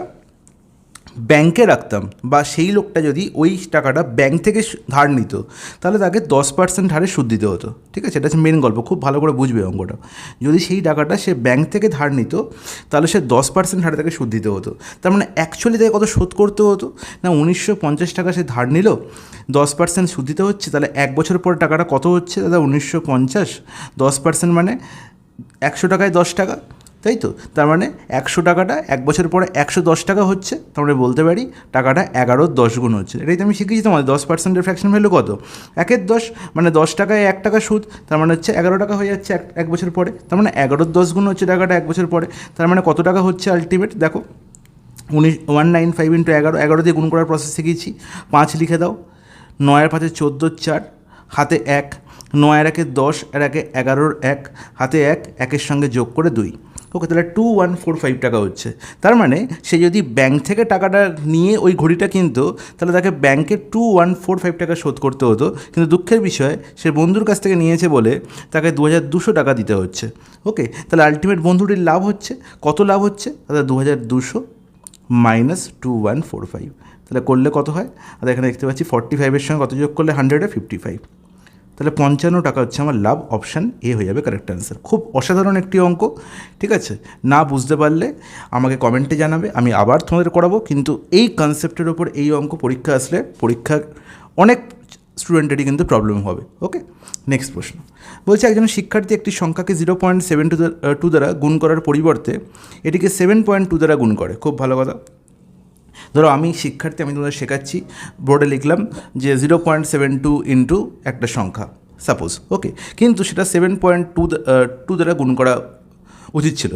ব্যাংকে রাখতাম, বা সেই লোকটা যদি ওই টাকাটা ব্যাংক থেকে ধার নিত, তাহলে তাকে 10% হারে সুদ দিতে হতো। ঠিক আছে, এটা হচ্ছে মেন গল্প, খুব ভালো করে বুঝবে অঙ্কটা। যদি সেই টাকাটা সে ব্যাংক থেকে ধার নিত, তাহলে সে 10% হারে তাকে সুদ দিতে হতো। তার মানে অ্যাকচুয়ালি তাকে কত শোধ করতে হতো না, 1950 টাকা সে ধার নিল, 10% সুদ দিতে হচ্ছে। তাহলে 1 বছর পর টাকাটা কত হচ্ছে দাদা? 1950, 10% মানে 100 টাকায় 10 টাকা, তাই তো? তার মানে 100 টাকাটা 1 বছর পরে 110 টাকা হচ্ছে। তার মানে বলতে পারি টাকাটা 11-র 10 গুণ হচ্ছে। এটাই তো আমি শিখেছি তোমাদের, 10%-এর ফ্র্যাকশন ভ্যালু কত? 1-এর 10, মানে 10 টাকায় 1 টাকা সুদ, তার মানে হচ্ছে 11 টাকা হয়ে যাচ্ছে এক বছর পরে। তার মানে 11-র 10 গুণ হচ্ছে টাকাটা 1 বছর পরে। তার মানে কত টাকা হচ্ছে আলটিমেট? দেখো 195 × 11, 11 দিয়ে গুণ করার প্রসেস শিখিয়েছি। 5 লিখে দাও, 9 আর 5 14, 4, হাতে 1, 9 আর 1 10, আর 1 11-র 1, হাতে 1, 1-এর সঙ্গে যোগ করে 2, ওকে, তাহলে 2145 টাকা হচ্ছে। তার মানে সে যদি ব্যাংক থেকে টাকাটা নিয়ে ওই ঘড়িটা কিনতো, তাহলে তাকে ব্যাংকে 2145 টাকা শোধ করতে হতো। কিন্তু দুঃখের বিষয়, সে বন্ধুর কাছ থেকে নিয়েছে বলে তাকে 2200 টাকা দিতে হচ্ছে। ওকে, তাহলে আলটিমেট বন্ধুটির লাভ হচ্ছে কত? লাভ হচ্ছে তাহলে 2200 মাইনাস 2145, তাহলে করলে কত হয়? আর এখানে দেখতে পাচ্ছি 45-এর সঙ্গে কত যোগ করলে? 155, তাহলে 55 টাকা হচ্ছে আমার লাভ। অপশান এ হয়ে যাবে কারেক্ট অ্যান্সার। খুব অসাধারণ একটি অঙ্ক, ঠিক আছে? না বুঝতে পারলে আমাকে কমেন্টে জানাবে, আমি আবার তোমাদের করাবো। কিন্তু এই কনসেপ্টের ওপর এই অঙ্ক পরীক্ষা আসলে অনেক স্টুডেন্টেরই কিন্তু প্রবলেম হবে। ওকে, নেক্সট প্রশ্ন বলছে একজন শিক্ষার্থী একটি সংখ্যাকে 0.72 দ্বারা গুণ করার পরিবর্তে এটিকে 7.2 দ্বারা গুণ করে। খুব ভালো কথা। ধরো আমি শিক্ষার্থী, আমি তোমাদের শেখাচ্ছি, বোর্ডে লিখলাম যে 0.72 ইন্টু একটা সংখ্যা সাপোজ, ওকে, কিন্তু সেটা 7.2 দ্বারা গুণ করা উচিত ছিল,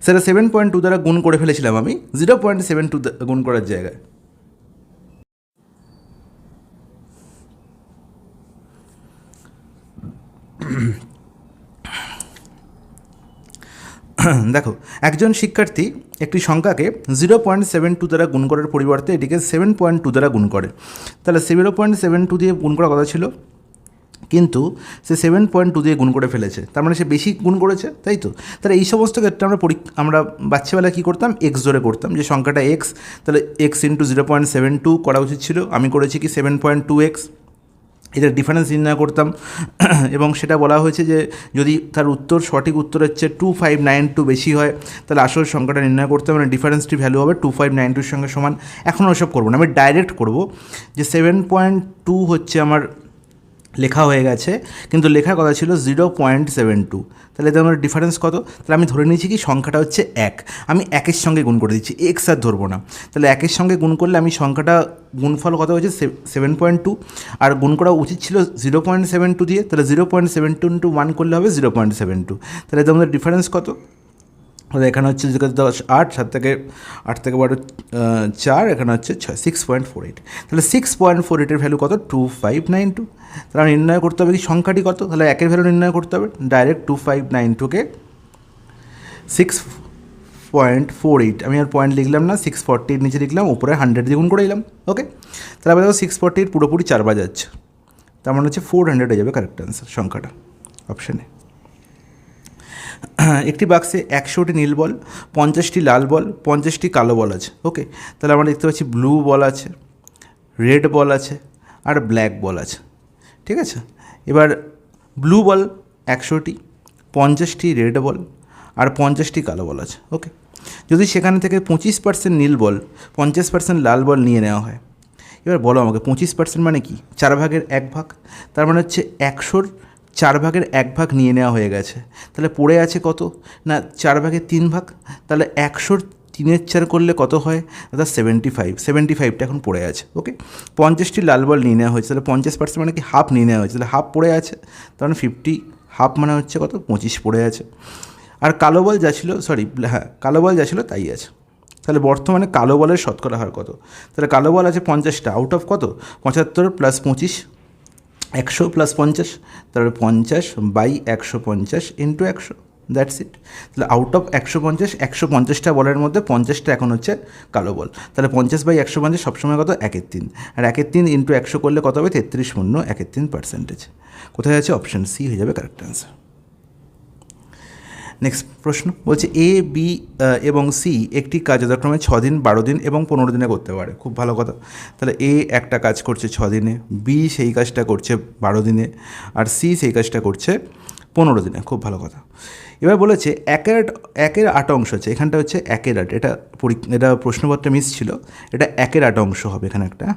সেটা 7.2 দ্বারা গুণ করে ফেলেছিলাম আমি 0.72 গুণ করার জায়গায়। দেখো, একজন শিক্ষার্থী একটি সংখ্যাকে 0.72 দ্বারা গুণ করার পরিবর্তে এটিকে 7.2 দ্বারা গুণ করে। তাহলে 0.72 দিয়ে গুণ করার কথা ছিল, কিন্তু সে 7.2 দিয়ে গুণ করে ফেলেছে। তার মানে সে বেশি গুণ করেছে, তাই তো? তাহলে এই সমস্ত ক্ষেত্রে আমরা বাচ্চাবেলায় কী করতাম? এক্স ধরে করতাম, যে সংখ্যাটা এক্স, তাহলে এক্স ইন্টু 0.72 করা উচিত ছিল। আমি করেছি কি 7.2x। এদের ডিফারেন্স নির্ণয় করতাম এবং সেটা বলা হয়েছে যে যদি তার সঠিক উত্তরের চেয়ে 2592 বেশি হয়, তাহলে আসল সংখ্যাটা নির্ণয় করতে হবে, মানে ডিফারেন্সটি ভ্যালু হবে 2592-র সঙ্গে সমান। এখন ওসব করবো না, আমি ডাইরেক্ট করবো যে 7.2 হচ্ছে আমার লেখা হয়ে গেছে, কিন্তু লেখার কথা ছিল 0.72। তাহলে এতে আমার ডিফারেন্স কত? তাহলে আমি ধরে নিয়েছি কি সংখ্যাটা হচ্ছে 1, আমি 1-এর সঙ্গে গুণ করে দিচ্ছি, এক্স আর ধরবো না। তাহলে 1-এর সঙ্গে গুণ করলে আমি সংখ্যাটা গুণফল কত হয়েছে 7.2, আর গুণ করা উচিত ছিল 0.72 দিয়ে। তাহলে 0.72 ইন্টু 1 করলে হবে 0.72। তাহলে এতে আমাদের ডিফারেন্স কত? এখানে হচ্ছে 10 8, 8 থেকে 12 4, এখানে হচ্ছে 6, 6.48। তাহলে 6.48-এর ভ্যালু কত? 2592। তাহলে আমি নির্ণয় করতে হবে কি সংখ্যাটি কত? তাহলে 1-এর ভ্যালু নির্ণয় করতে হবে, ডাইরেক্ট 2592-কে 6.48, আমি আর পয়েন্ট লিখলাম না, 640 নিচে লিখলাম, উপরে 100 দিয়ে গুণ করে দিলাম। ওকে, তাহলে আবার দেখো 648 পুরোপুরি 4 বার যাচ্ছে, তার মানে হচ্ছে 400 হয়ে যাবে কারেক্ট অ্যান্সার সংখ্যাটা, অপশানে। একটি বাক্সে 100টি নীল বল, 50টি লাল বল, 50টি কালো বল আছে। ওকে, তাহলে আমরা দেখতে পাচ্ছি ব্লু বল আছে, রেড বল আছে, আর ব্ল্যাক বল আছে। ঠিক আছে, এবার ব্লু বল 100টি, 50টি রেড বল, আর 50টি কালো বল আছে। ওকে, যদি সেখানে থেকে 25% নীল বল, 50% লাল বল নিয়ে নেওয়া হয়, এবার বলো আমাকে 25% মানে কি? 4 ভাগের 1 ভাগ, তার মানে হচ্ছে 100-র 4 ভাগের 1 ভাগ নিয়ে নেওয়া হয়ে গেছে। তাহলে পড়ে আছে কত না 4 ভাগের 3 ভাগ, তাহলে 100-র 3/4 করলে কত হয়? অর্থাৎ 75টা এখন পড়ে আছে। ওকে, 50টি লাল বল নিয়ে নেওয়া হয়েছে, তাহলে 50% মানে কি হাফ নিয়ে নেওয়া হয়েছে, তাহলে হাফ পড়ে আছে, তার মানে 50 হাফ মানে হচ্ছে কত? 25 পড়ে আছে। আর কালো বল যা ছিল, কালো বল যা ছিল তাই আছে। তাহলে বর্তমানে কালো বলের শতকরা হার কত? তাহলে কালো বল আছে 50টা, আউট অফ কত? 75 প্লাস 25, 100 প্লাস 50, তাহলে 50/150 ইন্টু 100, দ্যাটস ইট। তাহলে আউট অফ 150টা বলের মধ্যে 50টা এখন হচ্ছে কালো বল। তাহলে 50/150 সবসময় কত? 1/3, আর 1/3 ইন্টু 100 করলে কত হবে? 33.1/3%। কোথায় আছে? অপশান সি হয়ে যাবে কারেক্ট অ্যান্সার। নেক্সট প্রশ্ন বলছে এ, বি এবং সি একটি কাজ যথাক্রমে 6 দিন, 12 দিন এবং 15 দিনে করতে পারে। খুব ভালো কথা। তাহলে এ একটা কাজ করছে 6 দিনে, বি সেই কাজটা করছে 12 দিনে, আর সি সেই কাজটা করছে 15 দিনে। খুব ভালো কথা। এবার বলেছে 1/8 অংশ আছে, এখানটা হচ্ছে 1/8, এটা প্রশ্নপত্রে মিস ছিল, এটা 1/8 অংশ হবে এখানে একটা।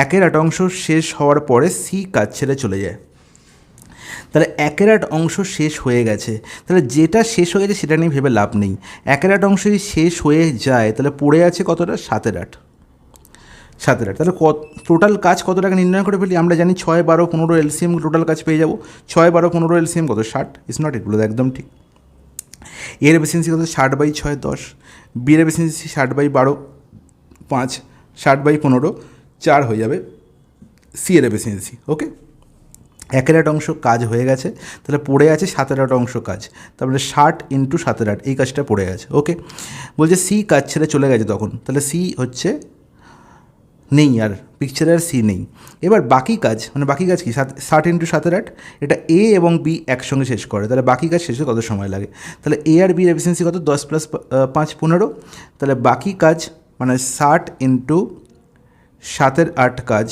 1/8 অংশ শেষ হওয়ার পরে সি কাজ ছেড়ে চলে যায়। তাহলে 1/8 অংশ শেষ হয়ে গেছে, তাহলে যেটা শেষ হয়ে গেছে সেটা নিয়ে ভেবে লাভ নেই। 1/8 অংশ যদি শেষ হয়ে যায় তাহলে পড়ে আছে কতটা? 7/8। তাহলে টোটাল কাজ কত টাকা নির্ণয় করে ফেলি? আমরা জানি 6, 12, 15 এলসিএম টোটাল কাজ পেয়ে যাবো। 6, 12, 15 এলসিএম কত? 60। ইজ নট ইট, বলে একদম ঠিক। এর এফিসিয়েন্সি কত? 60/6 10, বি এর এফিসিয়েন্সি 60/12 5, 60/15 4 হয়ে যাবে সি এর এফিসিয়েন্সি। ওকে, 1/8 অংশ কাজ হয়ে গেছে, তাহলে পড়ে আছে 7/8 অংশ কাজ, তারপরে 60 ইন্টু 7/8 এই কাজটা পড়ে আছে। ওকে, বলছে সি কাজ ছেড়ে চলে গেছে তখন, তাহলে সি হচ্ছে নেই, আর পিকচারে আর সি নেই। এবার বাকি কাজ, মানে বাকি কাজ কি? 60 ইন্টু 7/8, এটা এ এবং বি একসঙ্গে শেষ করে, তাহলে বাকি কাজ শেষে কত সময় লাগে? তাহলে এ আর বির এফিসিয়েন্সি কত? 10 + 5 15, তাহলে বাকি কাজ মানে 60 ইন্টু 7/8 কাজ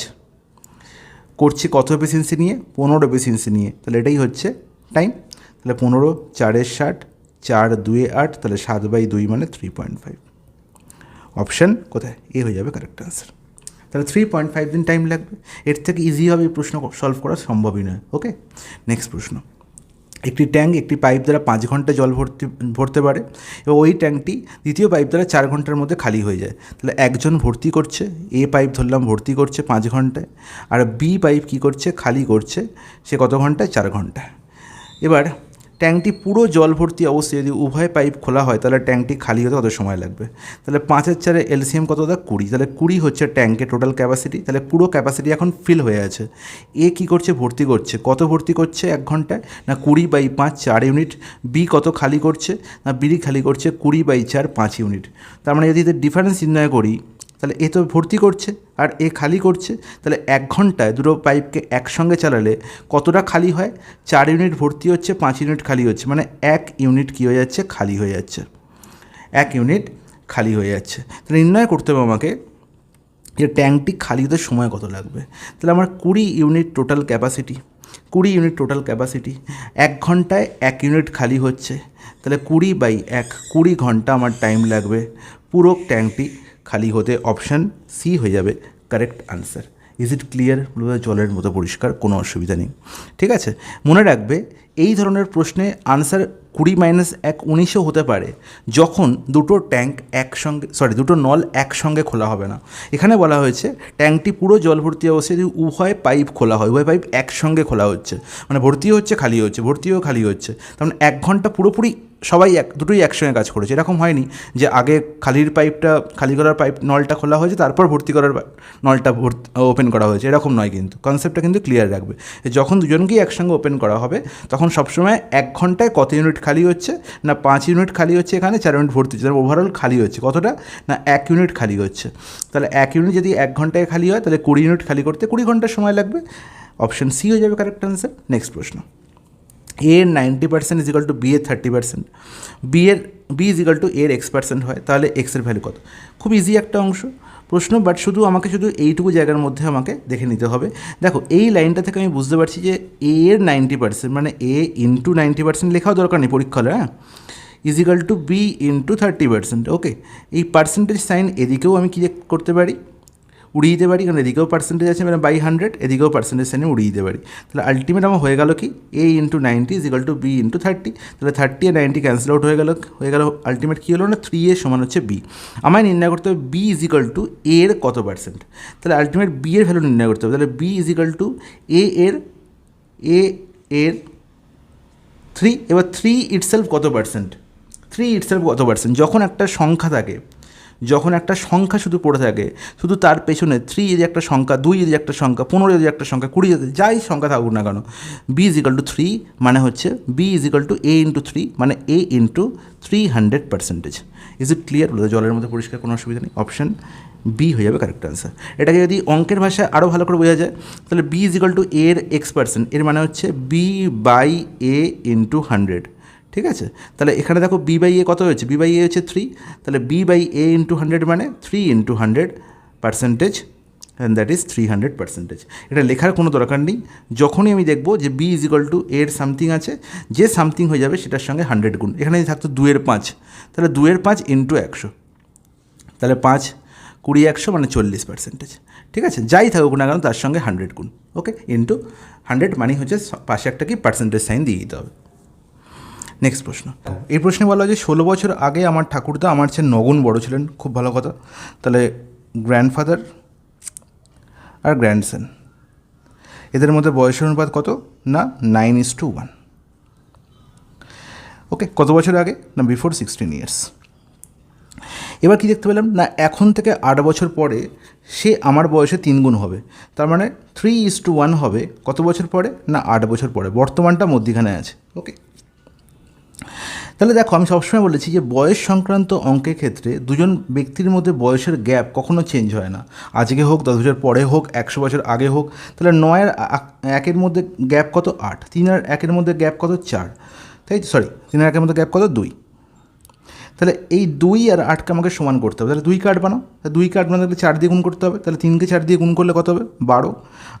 করছি কত এফিসিয়েন্সি নিয়ে? 15 এফিসিয়েন্সি নিয়ে, তাহলে এটাই হচ্ছে টাইম। তাহলে 15 4 60, 4 2 8, তাহলে 7/2 মানে 3.5। অপশান কোথায়? এ হয়ে যাবে কারেক্ট আনসার। তাহলে 3.5 দিন টাইম লাগবে, এর থেকে ইজিভাবে এই প্রশ্ন সলভ করা সম্ভবই নয়। ওকে, নেক্সট প্রশ্ন। একটি ট্যাঙ্ক একটি পাইপ দ্বারা 5 ঘন্টা জল ভরতে পারে, এবং ওই ট্যাঙ্কটি দ্বিতীয় পাইপ দ্বারা 4 ঘন্টার মধ্যে খালি হয়ে যায়। তাহলে একজন ভর্তি করছে, এ পাইপ ধরলাম ভর্তি করছে 5 ঘন্টায়, আর বি পাইপ কী করছে? খালি করছে, সে কত ঘন্টায়? 4 ঘন্টায়। এবার ট্যাঙ্কটি পুরো জল ভর্তি অবস্থায় যদি উভয় পাইপ খোলা হয় তাহলে ট্যাঙ্কটি খালি হতে কত সময় লাগবে? তাহলে 5-এর 4 এলসিএম কত? 20, তাহলে 20 হচ্ছে ট্যাঙ্কের টোটাল ক্যাপাসিটি, তাহলে পুরো ক্যাপাসিটি এখন ফিল হয়ে আছে। এ কী করছে? ভর্তি করছে, কত ভর্তি করছে 1 ঘন্টায়? না 20/5 4 ইউনিট। বি কত খালি করছে? না বিড়ি খালি করছে 20/4 5 ইউনিট। তার মানে যদি এদের ডিফারেন্স নির্ণয় করি, তাহলে এ তো ভর্তি করছে আর এ খালি করছে, তাহলে 1 ঘন্টায় দুটো পাইপকে একসঙ্গে চালালে কতটা খালি হয়? 4 ইউনিট ভর্তি হচ্ছে, 5 ইউনিট খালি হচ্ছে, মানে 1 ইউনিট কী হয়ে যাচ্ছে? খালি হয়ে যাচ্ছে। 1 ইউনিট খালি হয়ে যাচ্ছে। তাহলে নির্ণয় করতে হবে আমাকে যে ট্যাঙ্কটি খালি হতে সময় কত লাগবে। তাহলে আমার 20 unit total capacity, 20 unit total capacity, 1 ঘন্টায় 1 ইউনিট খালি হচ্ছে, তাহলে 20/1 20 ঘন্টা আমার টাইম লাগবে পুরো ট্যাঙ্কটি খালি হতে। অপশান সি হয়ে যাবে correct answer. Is it clear? জলের মতো পরিষ্কার, কোনো অসুবিধা নেই। ঠিক আছে, মনে রাখবে এই ধরনের প্রশ্নে আনসার 20 - 1 19ও হতে পারে যখন দুটো ট্যাঙ্ক একসঙ্গে দুটো নল একসঙ্গে খোলা হবে না। এখানে বলা হয়েছে ট্যাঙ্কটি পুরো জল ভর্তি অবস্থায় যদি উভয় পাইপ খোলা হয়, উভয় পাইপ একসঙ্গে খোলা হচ্ছে, মানে ভর্তিও হচ্ছে খালি হচ্ছে, ভর্তিও খালি হচ্ছে, তার মানে 1 ঘন্টা পুরোপুরি সবাই দুটোই একসঙ্গে কাজ করেছে। এরকম হয়নি যে আগে খালি করার পাইপ নলটা খোলা হয়েছে, তারপর ভর্তি করার নলটা ওপেন করা হয়েছে, এরকম নয়। কিন্তু কনসেপ্টটা কিন্তু ক্লিয়ার রাখবে। যখন দুজনকেই একসঙ্গে ওপেন করা হবে তখন সবসময় 1 ঘন্টায় কত ইউনিট খালি হচ্ছে, না 5 ইউনিট খালি হচ্ছে, এখানে 4 ইউনিট ভর্তি হচ্ছে, ওভারঅল খালি হচ্ছে কতটা, না 1 ইউনিট খালি হচ্ছে। তাহলে 1 ইউনিট যদি 1 ঘন্টায় খালি হয় তাহলে 20 ইউনিট খালি করতে 20 ঘন্টা সময় লাগবে। অপশন সি হয়ে যাবে কারেক্ট আনসার। নেক্সট প্রশ্ন, এ 90% ইজ ইকাল টু বি এর 30%, বি ইজ ইকাল টু এর X% হয়, তাহলে এক্সের ভ্যালু কত? খুব ইজি একটা অংশ প্রশ্ন, বাট আমাকে শুধু এইটুকু জায়গার মধ্যে আমাকে দেখে নিতে হবে। দেখো এই লাইনটা থেকে আমি বুঝতে পারছি যে এ এর 90% মানে এ ইন্টু 90% লেখাও দরকার নেই পরীক্ষা হলে, হ্যাঁ, is equal to B into 30%। Okay, এই পার্সেন্টেজ সাইন এদিকেও আমি কী করতে পারি, উড়িয়ে দিতে পারি, কারণ এদিকেও পার্সেন্টেজ আছে মানে বাই 100, এদিকেও পার্সেন্টেজ সাইনে উড়িয়ে দিতে পারি। তাহলে আলটিমেট আমার হয়ে গেল কি, A into 90 is equal to B into 30। তাহলে 30 আর 90 ক্যান্সেল আউট হয়ে গেল আলটিমেট কী হলো না 3 এর সমান হচ্ছে বি। আমায় নির্ণয় করতে হবে বি ইজ ইকাল টু এর কত পার্সেন্ট। তাহলে আলটিমেট বি এর ভ্যালু নির্ণয় করতে হবে। তাহলে বি ইজ ইকাল টু এ এর 3। এবার 3 ইটসেলফ কত পার্সেন্ট, 3 ইটসেলফ কত পার্সেন্ট? যখন একটা সংখ্যা থাকে, যখন একটা সংখ্যা শুধু পড়ে থাকে, শুধু তার পেছনে 3 যদি একটা সংখ্যা, 2 যদি একটা সংখ্যা, 15 যদি একটা সংখ্যা, 20 যদি যাই সংখ্যা থাকুক না কেন, বি ইজ ইকাল টু 3 মানে হচ্ছে B is equal to A into 3 মানে A into 300%। Is it clear? জলের মধ্যে পরিষ্কার, কোনো অসুবিধা নেই। অপশান বি হয়ে যাবে কারেক্ট আনসার। এটাকে যদি অঙ্কের ভাষায় আরও ভালো করে বোঝা যায় তাহলে বি ইজ ইকাল টু এর X%, এর মানে হচ্ছে বি বাই এ ইন্টু 100। ঠিক আছে, তাহলে এখানে দেখো বি বাই এ কত হয়েছে, বি বাই এ হচ্ছে 3, তাহলে বি বাই এ ইন্টু 100 মানে 3 ইন্টু 100% অ্যান্ড দ্যাট ইজ 300%। এটা লেখার কোনো দরকার নেই। যখনই আমি দেখবো যে বি ইজ ইকাল টু এর সামথিং আছে, যে সামথিং হয়ে যাবে সেটার সঙ্গে 100 গুণ। এখানে যদি থাকতো 2 এর 5, তাহলে 2 এর 5 ইন্টু 100, তাহলে 5 20 100 মানে 40%। ঠিক আছে, যাই থাকুক না কেন তার সঙ্গে 100 গুণ। ওকে, ইন্টু 100 মানে হচ্ছে পাশে একটা কি পার্সেন্টেজ সাইন দিয়ে দিতে হবে। নেক্সট প্রশ্ন, এই প্রশ্নে বলা হয় যে 16 বছর আগে আমার ঠাকুরদা আমার চেয়ে 9 গুণ বড়ো ছিলেন। খুব ভালো কথা। তাহলে গ্র্যান্ডফাদার আর গ্র্যান্ডসন, এদের মধ্যে বয়সের অনুপাত কত, না 9:1। ওকে, কত বছর আগে, না বিফোর 16 ইয়ার্স। এবার কি দেখতে পেলাম, না এখন থেকে 8 বছর পরে সে আমার বয়সে 3 গুণ হবে, তার মানে 3:1 হবে কত বছর পরে, না 8 বছর পরে। বর্তমানটা মধ্যিখানে আছে। ওকে, তাহলে দেখো আমি সবসময় বলেছি যে বয়স সংক্রান্ত অঙ্কের ক্ষেত্রে দুজন ব্যক্তির মধ্যে বয়সের গ্যাপ কখনো চেঞ্জ হয় না। আজকে হোক, 10 বছর পরে হোক, 100 বছর আগে হোক। তাহলে 9 আর 1-এর মধ্যে গ্যাপ কত, 8। 3 আর 1-এর মধ্যে গ্যাপ কত, 4। তাই 3 আর 1-এর মধ্যে গ্যাপ কত, 2। তাহলে এই 2 আর 8কে আমাকে সমান করতে হবে। তাহলে 2 কার্ড বানাও। 2 কার্ড বানাতে 4 দিয়ে গুণ করতে হবে। তাহলে 3কে 4 দিয়ে গুণ করলে কত হবে, 12,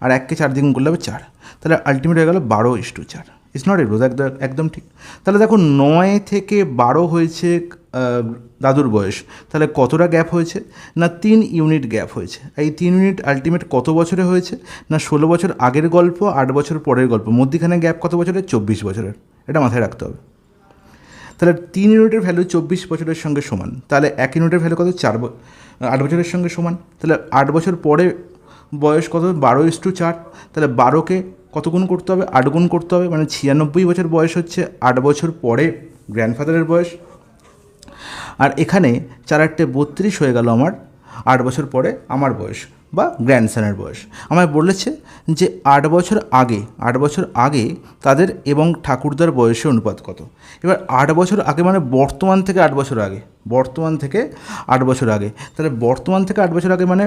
আর 1কে 4 দিয়ে গুণ করলে হবে 4। তাহলে আলটিমেট হয়ে গেল 12:4। ইটস নট এরোজ, একদম ঠিক। তাহলে দেখো 9 থেকে 12 হয়েছে দাদুর বয়স, তাহলে কতটা গ্যাপ হয়েছে, না 3 ইউনিট গ্যাপ হয়েছে। এই 3 ইউনিট আলটিমেট কত বছরে হয়েছে, না 16 বছর আগের গল্প, 8 বছর পরের গল্প, মধ্যিখানে গ্যাপ কত বছরের, 24 বছরের। এটা মাথায় রাখতে হবে। তাহলে 3 ইউনিটের ভ্যালু 24 বছরের সঙ্গে সমান, তাহলে 1 ইউনিটের ভ্যালু কত, 8 বছরের সঙ্গে সমান। তাহলে 8 বছর পরে বয়স কত, 12:4। তাহলে 12কে কত গুণ করতে হবে, 8 গুণ করতে হবে, মানে 96 বছর বয়স হচ্ছে 8 বছর পরে গ্র্যান্ডফাদারের বয়স। আর এখানে 4-8 32 হয়ে গেল আমার 8 বছর পরে আমার বয়স বা গ্র্যান্ডসনের বয়স। আমায় বলেছে যে 8 বছর আগে তাদের এবং ঠাকুরদার বয়সের অনুপাত কত। এবার 8 বছর আগে মানে বর্তমান থেকে 8 বছর আগে, তাহলে বর্তমান থেকে 8 বছর আগে মানে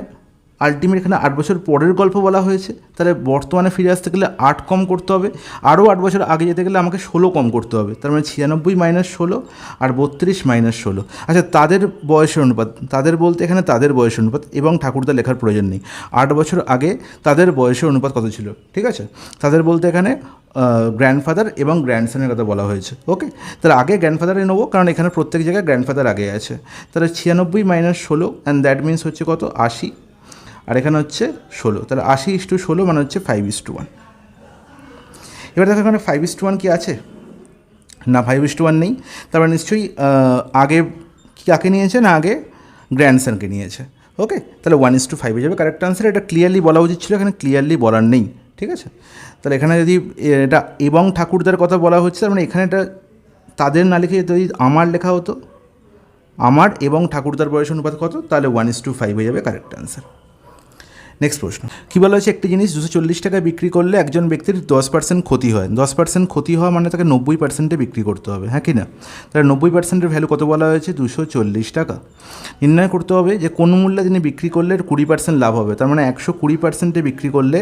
আলটিমেট এখানে 8 বছর পরের গল্প বলা হয়েছে। তাহলে বর্তমানে ফিরে আসতে গেলে 8 কম করতে হবে, আরও 8 বছর আগে যেতে গেলে আমাকে 16 কম করতে হবে। তার মানে 96 - 16 আর 32 - 16। আচ্ছা, তাদের বয়সের অনুপাত, তাদের বলতে এখানে তাদের বয়সের অনুপাত এবং ঠাকুরদা লেখার প্রয়োজন নেই। 8 বছর আগে তাদের বয়সের অনুপাত কত ছিল, ঠিক আছে। তাদের বলতে এখানে গ্র্যান্ডফাদার এবং গ্র্যান্ডসনের কথা বলা হয়েছে। ওকে, তাহলে আগে গ্র্যান্ডফাদারে নেবো, কারণ এখানে প্রত্যেক জায়গায় গ্র্যান্ডফাদার আগে আছে। তাহলে 96 - 16 অ্যান্ড দ্যাট মিনস হচ্ছে কত, 80। আর এখানে হচ্ছে 16, তাহলে 80:16 মানে হচ্ছে 5:1। এবার দেখো এখানে 5:1 কি আছে না, 5:1 নেই। তারপরে নিশ্চয়ই আগে কাকে নিয়েছে না, আগে গ্র্যান্ডসনকে নিয়েছে। ওকে, তাহলে 1:5 হয়ে যাবে কারেক্ট আনসার। এটা ক্লিয়ারলি বলা উচিত ছিল, এখানে ক্লিয়ারলি বলার নেই। ঠিক আছে, তাহলে এখানে যদি এটা এবং ঠাকুরদার কথা বলা হচ্ছে, তার মানে এখানে এটা তাদের না লিখে যদি আমার লেখা হতো, আমার এবং ঠাকুরদার বয়স অনুপাত কত, তাহলে 1:5 হয়ে যাবে কারেক্ট আনসার। নেক্সট প্রশ্ন কী বলা হয়েছে, একটি জিনিস 240 টাকায় বিক্রি করলে একজন ব্যক্তির 10% ক্ষতি হয়। 10% ক্ষতি হওয়া মানে তাকে 90%-এ বিক্রি করতে হবে, হ্যাঁ কি না? তাহলে 90%-এর ভ্যালু কত বলা হয়েছে, 240 টাকা। নির্ণয় করতে হবে যে কোন মূল্যে তিনি বিক্রি করলে 20% লাভ হবে, তার মানে 120%-এ বিক্রি করলে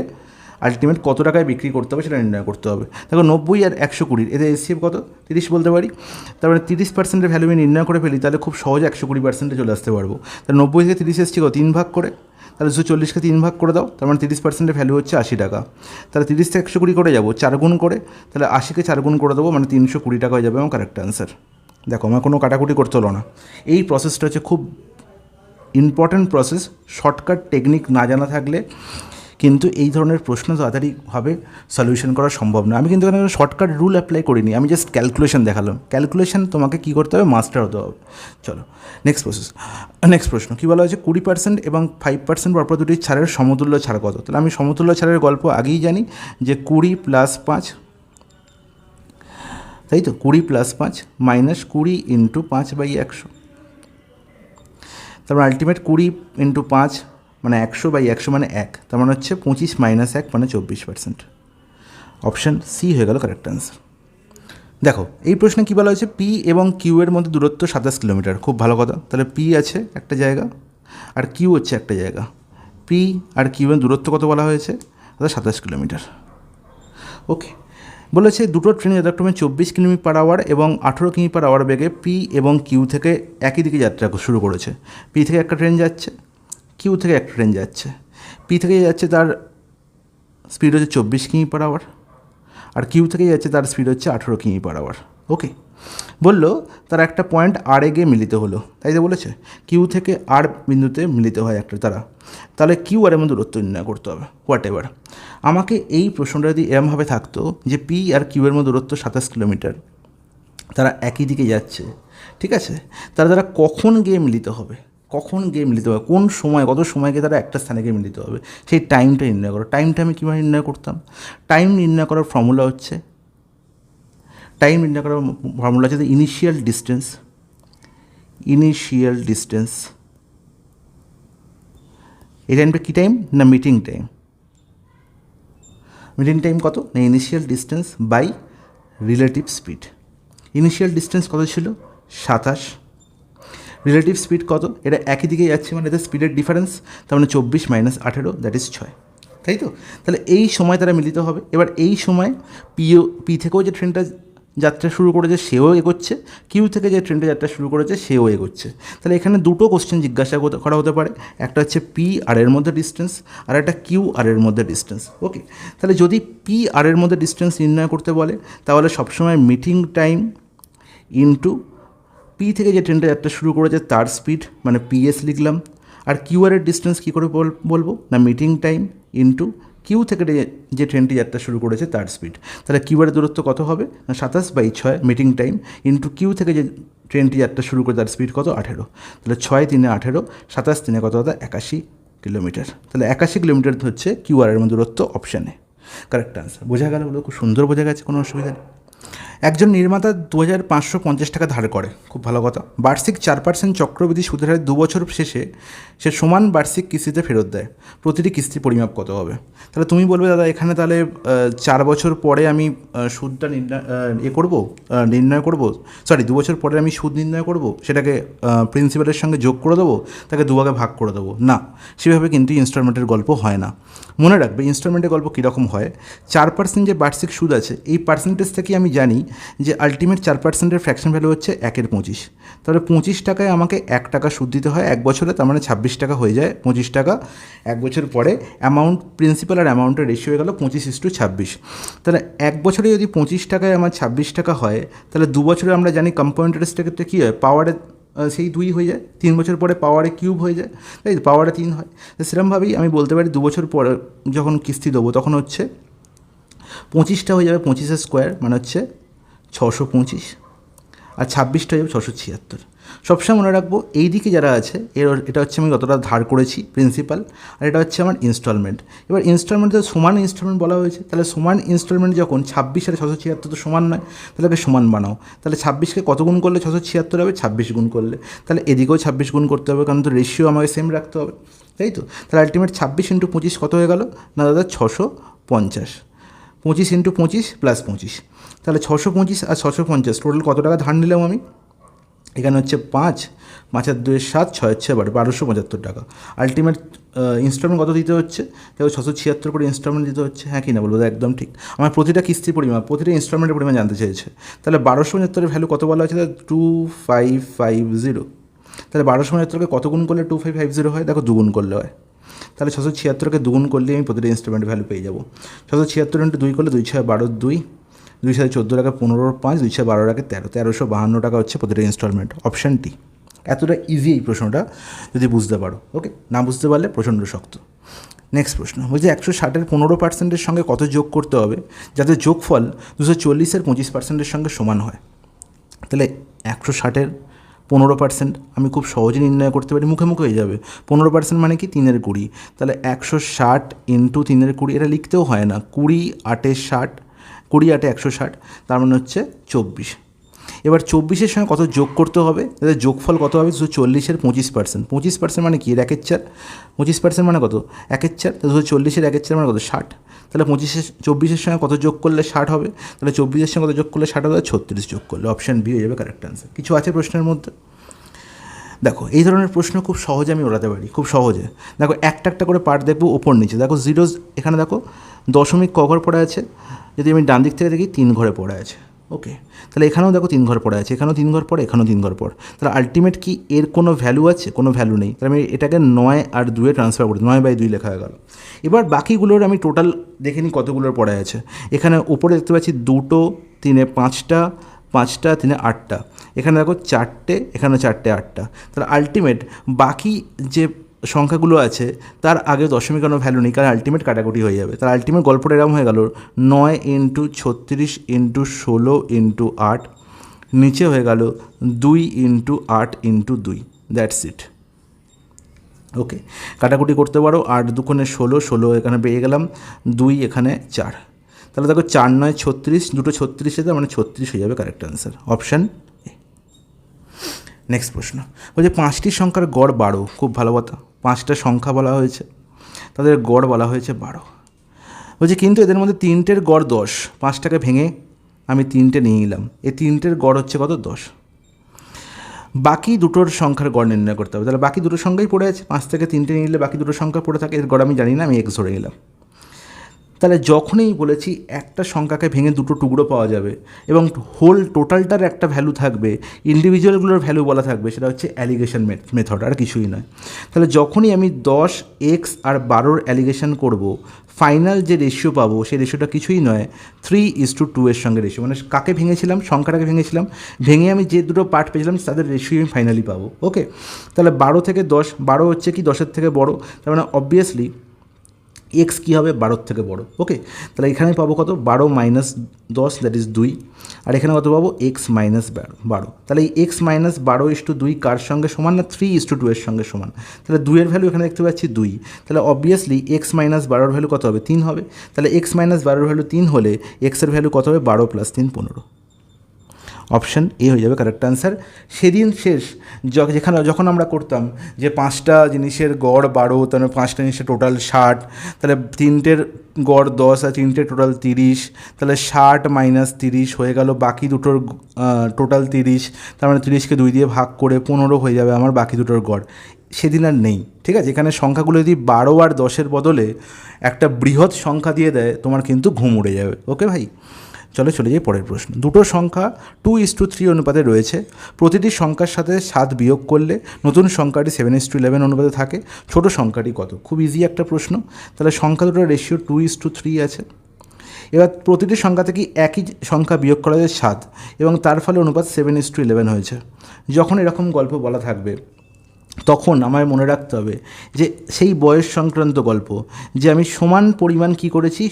আলটিমেট কত টাকায় বিক্রি করতে হবে সেটা নির্ণয় করতে হবে। দেখো 90 আর 120 এদের এসিএফ কত, 30 বলতে পারি। তার মানে 30%-এর ভ্যালু আমি নির্ণয় করে ফেলি, তাহলে খুব সহজে 120%-এ চলে আসতে পারবো। তাহলে 90 থেকে 30 এসছি কত, 3 ভাগ করে, তাহলে 240কে 3 ভাগ করে দাও, তার মানে 30%-এর ভ্যালু হচ্ছে 80 টাকা। তাহলে 30 থেকে 120 করে যাবো, 4 গুণ করে, তাহলে 80কে 4 গুণ করে দেবো, মানে 320 টাকা হয়ে যাবে আমার কারেক্ট আনসার। দেখো আমার কোনো কাটাকুটি করতে হলো না। এই প্রসেসটা হচ্ছে খুব ইম্পর্ট্যান্ট প্রসেস। শর্টকাট টেকনিক না জানা থাকলে কিন্তু এই ধরনের প্রশ্ন তাড়াতাড়িভাবে সলিউশন করা সম্ভব না। আমি কিন্তু এখানে শর্টকাট রুল অ্যাপ্লাই করিনি, আমি জাস্ট ক্যালকুলেশন দেখালাম। ক্যালকুলেশন তোমাকে কী করতে হবে, মাস্টার হতে হবে। চলো নেক্সট প্রশ্ন কী বলা হয়েছে, 20% এবং 5% পরপর দুটি ছাড়ের সমতুল্য ছাড় কত? তাহলে আমি সমতুল্য ছাড়ের গল্প আগেই জানি যে 20 + 5, তাই তো 20 + 5 -20 × 5/100। তারপর আলটিমেট 20 × 5 মানে 100/100 মানে 1, তার মানে হচ্ছে 25 - 1 মানে 24%। অপশান সি হয়ে গেল কারেক্ট আনসার। দেখো এই প্রশ্নে কী বলা হয়েছে, পি এবং কিউ এর মধ্যে দূরত্ব 27 কিলোমিটার। খুব ভালো কথা, তাহলে পি আছে একটা জায়গা আর কিউ হচ্ছে একটা জায়গা। পি আর কিউ এর দূরত্ব কত বলা হয়েছে, 27 কিলোমিটার। ওকে, বলেছে দুটো ট্রেন যথাক্রমে 24 কিমি/আওয়ার এবং 18 কিমি/আওয়ার বেগে পি এবং কিউ থেকে একই দিকে যাত্রা শুরু করেছে। পি থেকে একটা ট্রেন যাচ্ছে, কিউ থেকে একটা ট্রেন যাচ্ছে। পি থেকে যাচ্ছে তার স্পিড হচ্ছে 24 কিমি/আওয়ার, আর কিউ থেকে যাচ্ছে তার স্পিড হচ্ছে 18 কিমি/আওয়ার। ওকে, বললো তারা একটা পয়েন্ট আর এ গিয়ে মিলিত হলো, তাই তো বলেছে কিউ থেকে আর বিন্দুতে মিলিত হয় একটা তারা, তাহলে কিউ আর এর মধ্যে দূরত্ব নির্ণয় করতে হবে। হোয়াট এভার, আমাকে এই প্রশ্নটা যদি এরমভাবে থাকতো যে পি আর কিউ এর মধ্যে দূরত্ব 27 কিলোমিটার, তারা একই দিকে যাচ্ছে, ঠিক আছে, তারা কখন গিয়ে মিলিত হবে, কোন সময়, কত সময়কে তারা একটা স্থানে গিয়ে মিলিত হবে, সেই টাইমটা নির্ণয় করো। টাইমটা আমি কীভাবে নির্ণয় করতাম, টাইম নির্ণয় করার ফর্মুলা হচ্ছে ইনিশিয়াল ডিস্টেন্স। এই টাইমটা কী টাইম না, মিটিং টাইম কত না, initial distance by relative speed. Initial distance কত ছিল, 27। রিলেটিভ স্পিড কত, এটা একই দিকে যাচ্ছে মানে এদের স্পিডের ডিফারেন্স, তার মানে 24 - 18 দ্যাট ইজ 6, তাই তো? তাহলে এই সময় তারা মিলিত হবে। এবার এই সময় পি থেকেও যে ট্রেনটা যাত্রা শুরু করেছে সেও এগোচ্ছে, কিউ থেকে যে ট্রেনটা যাত্রা শুরু করেছে সেও এগোচ্ছে। তাহলে এখানে দুটো কোশ্চেন জিজ্ঞাসা করা হতে পারে, একটা হচ্ছে পি আর এর মধ্যে ডিস্টেন্স, আর একটা কিউ আর এর মধ্যে ডিস্টেন্স। ওকে, তাহলে যদি পি আর এর মধ্যে ডিস্টেন্স নির্ণয় করতে বলে, তাহলে সবসময় মিটিং টাইম ইন্টু পি থেকে যে ট্রেনটা যাত্রা শুরু করেছে তার স্পিড মানে পিএস লিখলাম, আর কিউ আর এর ডিস্টেন্স কী করে বলবো না, মিটিং টাইম ইন্টু কিউ থেকে যে ট্রেনটি যাত্রা শুরু করেছে তার স্পিড। তাহলে কিউ আর দূরত্ব কত হবে না, 27/6 মিটিং টাইম ইন্টু কিউ থেকে যে ট্রেনটি যাত্রা শুরু করে তার স্পিড কত, 18। তাহলে 6 × 3 = 18, 27 × 3 কত হতো, 81 কিলোমিটার। তাহলে 81 কিলোমিটার হচ্ছে কিউ আর এর মধ্যে দূরত্ব, অপশানে কারেক্ট আনসার। বোঝা গেল, খুব সুন্দর বোঝা গেছে, কোনো অসুবিধা নেই। একজন নির্মাতা 2550 টাকা ধার করে, খুব ভালো কথা, বার্ষিক 4% চক্রবৃদ্ধি সুদের হারে 2 বছর শেষে সে সমান বার্ষিক কিস্তিতে ফেরত দেয়। প্রতিটি কিস্তির পরিমাপ কত হবে? তাহলে তুমি বলবে দাদা এখানে তাহলে 4 বছর পরে আমি সুদটা নির্ণয় করব, 2 বছর পরে আমি সুদ নির্ণয় করব, সেটাকে প্রিন্সিপালের সঙ্গে যোগ করে দেবো, তাকে দুভাগে ভাগ করে দেবো না, সেভাবে কিন্তু ইনস্টলমেন্টের গল্প হয় না। মনে রাখবে ইনস্টলমেন্টের গল্প কীরকম হয়, 4% যে বার্ষিক সুদ আছে এই পার্সেন্টেজ থেকে আমি জানি যে আলটিমেট 4%-এর ফ্র্যাকশন ভ্যালু হচ্ছে 1/25। তাহলে 25 টাকায় আমাকে 1 টাকা সুদ দিতে হয় 1 বছরে, তার মানে 26 টাকা হয়ে যায়। 25 টাকা 1 বছর পরে অ্যামাউন্ট, প্রিন্সিপাল আর অ্যামাউন্টের রেশিও হয়ে গেল 25:26। তাহলে 1 বছরে যদি 25 টাকায় আমার 26 টাকা হয়, তাহলে 2 বছরে আমরা জানি কম্পাউন্ড ইন্টারেস্টের ক্ষেত্রে কী হয়, পাওয়ারের সেই 2 হয়ে যায়, 3 বছর পরে পাওয়ারে কিউব হয়ে যায়, তাই তো, পাওয়ারে 3 হয়। তো সেরকমভাবেই আমি বলতে পারি 2 বছর পরে যখন কিস্তি দেবো তখন হচ্ছে 25টা হয়ে যাবে 25 স্কোয়ার, মানে হচ্ছে 625, আর 26টা হয়ে যাবে 676। সবসময় মনে রাখবো এই দিকে যারা আছে এটা হচ্ছে আমি যতটা ধার করেছি প্রিন্সিপাল, আর এটা হচ্ছে আমার ইনস্টলমেন্ট। এবার ইনস্টলমেন্ট তো সমান ইনস্টলমেন্ট বলা হয়েছে, তাহলে সমান ইনস্টলমেন্ট যখন 26 আর 676 তো সমান নয়, তাহলে ওকে সমান বানাও। তাহলে 26কে কত গুণ করলে 676 হবে? 26 গুণ করলে। তাহলে এদিকেও 26 গুণ করতে হবে, কারণ তো রেশিও আমাকে সেম রাখতে হবে, তাই তো। তাহলে আলটিমেট 26 × 25 কত হয়ে গেল না দাদা? 650। 25 × 25 + 25, তাহলে 625 আর 650 টোটাল কত টাকা ধার নিলাম আমি? এখানে হচ্ছে 5, 5 আর 2 7, 6 হচ্ছে 1275 টাকা। আলটিমেট ইনস্টলমেন্ট কত দিতে হচ্ছে? দেখো 676 করে ইনস্টলমেন্ট দিতে হচ্ছে, হ্যাঁ কি না বলবো? একদম ঠিক। আমার প্রতিটা কিস্তির পরিমাণ, প্রতিটা ইনস্টলমেন্টের পরিমাণ জানতে চেয়েছে। তাহলে 1275 ভ্যালু কত বলা হচ্ছে? 2550। তাহলে 1275কে কত গুণ করলে 2550 হয়? দেখো দুগুণ করলে হয়। তাহলে 676কে দুগুণ করলে আমি প্রতিটা ইনস্টলমেন্ট ভ্যালু পেয়ে যাবো। 676 × 2 করলে 2 6 12, 2 2 7 14 টাকা 15, 5 2 6 12 টাকা 13, 1352 টাকা হচ্ছে প্রতিটা ইনস্টলমেন্ট। অপশান টি। এতটা ইজি এই প্রশ্নটা, যদি বুঝতে পারো। ওকে, না বুঝতে পারলে প্রচণ্ড শক্ত। নেক্সট প্রশ্ন বলছে 160-এর 15%-এর সঙ্গে কত যোগ করতে হবে যাতে যোগফল 240-এর 25%-এর সঙ্গে সমান হয়? তাহলে 160-এর 15% আমি খুব সহজে নির্ণয় করতে পারি, মুখে মুখে হয়ে যাবে। 15% মানে কি? 3 এর 20। তাহলে 160 × 3 এর 20, এটা লিখতেও হয় না। 20 8 60, 20 8 160, তার মানে হচ্ছে 24। এবার 24-এর সঙ্গে কত যোগ করতে হবে? তাদের যোগফল কত হবে? 240-এর 25%। 25% মানে কি? 1 4। 25% মানে কত? 1 4। তাহলে 240-এর 1 4 মানে কত? 60। তাহলে 24-এর সঙ্গে কত যোগ করলে 60 হবে? তাহলে 24-এর সঙ্গে কত যোগ করলে 60 হবে? 36 যোগ করলে। অপশান বি হয়ে যাবে কারেক্ট অ্যান্সার। কিছু আছে প্রশ্নের মধ্যে? দেখো এই ধরনের প্রশ্ন খুব সহজে আমি ওড়াতে পারি, খুব সহজে। দেখো একটা একটা করে পার্ট দেখবো, ওপর নিচে। দেখো জিরোজ, এখানে দেখো দশমিক ক ঘর পড়ে আছে? যদি আমি ডান দিক থেকে দেখি 3 ঘরে পড়ে আছে। ওকে, তাহলে এখানেও দেখো 3 ঘর পড়ে আছে, এখানেও 3 ঘর পড়ে, এখানেও 3 ঘর পড়। তাহলে আলটিমেট কি এর কোনো ভ্যালু আছে? কোনো ভ্যালু নেই। তাহলে আমি এটাকে 9 আর 2-এ ট্রান্সফার করি, 9/2 লেখা হয়ে গেল। এবার বাকিগুলোর আমি টোটাল দেখে নিই কতগুলোর পড়ে আছে। এখানে উপরে দেখতে পাচ্ছি 2, 3-এ 5টা, 5টা, 3-এ 8টা। এখানে দেখো 4টে, এখানে 4টে, 8টা। তাহলে আলটিমেট বাকি যে সংখ্যাগুলো আছে তার আগে দশমিক কোনো ভ্যালু নেই, কারণ আলটিমেট কাটাকুটি হয়ে যাবে। তার আলটিমেট গল্পটা এরকম হয়ে গেল 9 × 36 × 16 × 8, নিচে হয়ে গেল 2 × 8 × 2। That's it. ওকে, কাটাকুটি করতে পারো। 8 2 16, 16 এখানে পেয়ে গেলাম, 2 এখানে 4। তাহলে দেখো 4 9 36, দুটো 36 এতে মানে 36 হয়ে যাবে correct answer. Option A. Next প্রশ্ন বলছে 5টি সংখ্যার গড় 12। খুব ভালো কথা, 5টা সংখ্যা বলা হয়েছে, তাদের গড় বলা হয়েছে 12। বলছে কিন্তু এদের মধ্যে 3টের গড় 10। 5টাকে ভেঙে আমি 3টে নিয়ে নিলাম, এই 3টের গড় হচ্ছে কত? 10। বাকি দুটোর সংখ্যার গড় নির্ণয় করতে হবে। তাহলে বাকি দুটো সংখ্যাই পড়ে আছে, 5 থেকে 3টে নিয়ে নিলে বাকি দুটো সংখ্যা পড়ে থাকে, এর গড় আমি জানি না, আমি এক্স ধরে নিলাম। তাহলে যখনই বলেছি একটা সংখ্যাকে ভেঙে দুটো টুকরো পাওয়া যাবে এবং হোল টোটালটার একটা ভ্যালু থাকবে, ইন্ডিভিজুয়ালগুলোর ভ্যালু বলা থাকবে, সেটা হচ্ছে অ্যালিগেশন মেথড, আর কিছুই নয়। তাহলে যখনই আমি 10x আর 12-র অ্যালিগেশন করব, ফাইনাল যে রেশিও পাবো সেই রেশিওটা কিছুই নয় 3:2 এর সঙ্গে রেশিও। মানে কাকে ভেঙেছিলাম? সংখ্যাটাকে ভেঙেছিলাম, ভেঙে আমি যে দুটো পার্ট পেয়েছিলাম তাদের রেশিও আমি ফাইনালি পাবো। ওকে, তাহলে 12 থেকে 10, 12 হচ্ছে কি 10-এর থেকে বড়, তার মানে অবভিয়াসলি এক্স কী হবে? 12-র থেকে বড়। ওকে, তাহলে এখানে পাবো কত? 12 - 10, দ্যাট ইজ 2। আর এখানে কত পাবো? x - 12। তাহলে এই x - 12:2 কার সঙ্গে সমান? না 3:2 এর সঙ্গে সমান। তাহলে 2 এর ভ্যালু এখানে দেখতে পাচ্ছি 2। তাহলে অবভিয়াসলি x - 12-র ভ্যালু কত হবে? 3 হবে। তাহলে x - 12-র ভ্যালু 3 হলে x এর ভ্যালু কত হবে? 12 + 3 15। অপশান এ হয়ে যাবে কারেক্ট অ্যান্সার। সেদিন শেষ যখন আমরা করতাম যে 5টা জিনিসের গড় 12, তাহলে 5টা জিনিসের টোটাল 60, তাহলে 3টের গড় 10 আর 3টের টোটাল 30, তাহলে 60 - 30 হয়ে গেল, বাকি দুটোর টোটাল 30, তার মানে 30কে 2 দিয়ে ভাগ করে 15 হয়ে যাবে আমার বাকি দুটোর গড়। সেদিন আর নেই, ঠিক আছে। এখানে সংখ্যাগুলো যদি 12 আর 10-এর বদলে একটা বৃহৎ সংখ্যা দিয়ে দেয়, তোমার কিন্তু ঘুম উড়ে যাবে। ওকে ভাই, চলে যাই পরের প্রশ্ন। দুটো সংখ্যা 2:3 অনুপাতে রয়েছে, প্রতিটি সংখ্যার সাথে 7 বিয়োগ করলে নতুন সংখ্যাটি 7:11 অনুপাতে থাকে, ছোট সংখ্যাটি কত? খুব ইজি একটা প্রশ্ন। তাহলে সংখ্যা দুটোর রেশিও 2:3 আছে। এবার প্রতিটি সংখ্যা থেকে একই সংখ্যা বিয়োগ করা যায় 7, এবং তার ফলে অনুপাত 7:11 হয়েছে। যখন এরকম গল্প বলা থাকবে তখন আমায় মনে রাখতে হবে যে সেই বয়স সংক্রান্ত গল্প, যে আমি সমান পরিমাণ কি করেছি,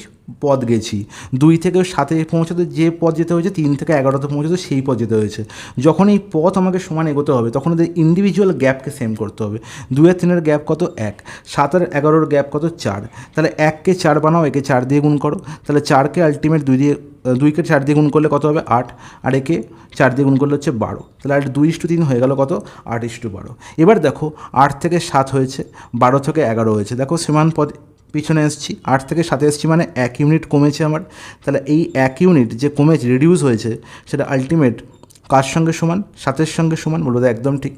পদ গেছি। 2 থেকে 7-এ পৌঁছাতে যে পদ যেতে হয়েছে, 3 থেকে 11তে পৌঁছাতে সেই পদ যেতে হয়েছে। যখন এই পথ আমাকে সমান এগোতে হবে তখন ওদের ইন্ডিভিজুয়াল গ্যাপকে সেম করতে হবে। 2 আর 3-এর গ্যাপ কত? 1। 7 আর 11-র গ্যাপ কত? 4। তাহলে 1কে 4 বানাও, একে 4 দিয়ে গুণ করো। তাহলে 4কে আলটিমেট 2কে 4 দিয়ে গুণ করলে কত হবে? 8। আর একে 4 দিয়ে গুণ করলে হচ্ছে 12। তাহলে 2:3 হয়ে গেল কত? 8:12। এবার দেখো 8 থেকে 7 হয়েছে, 12 থেকে 11 হয়েছে। দেখো সমান পদ পিছনে এসেছি, 8 থেকে 7 এসেছি, মানে 1 ইউনিট কমেছে আমার। তাহলে এই 1 ইউনিট যে কমেছে, রিডিউস হয়েছে, সেটা আলটিমেট কার সঙ্গে সমান? 7-এর সঙ্গে সমান। বলো তো একদম ঠিক।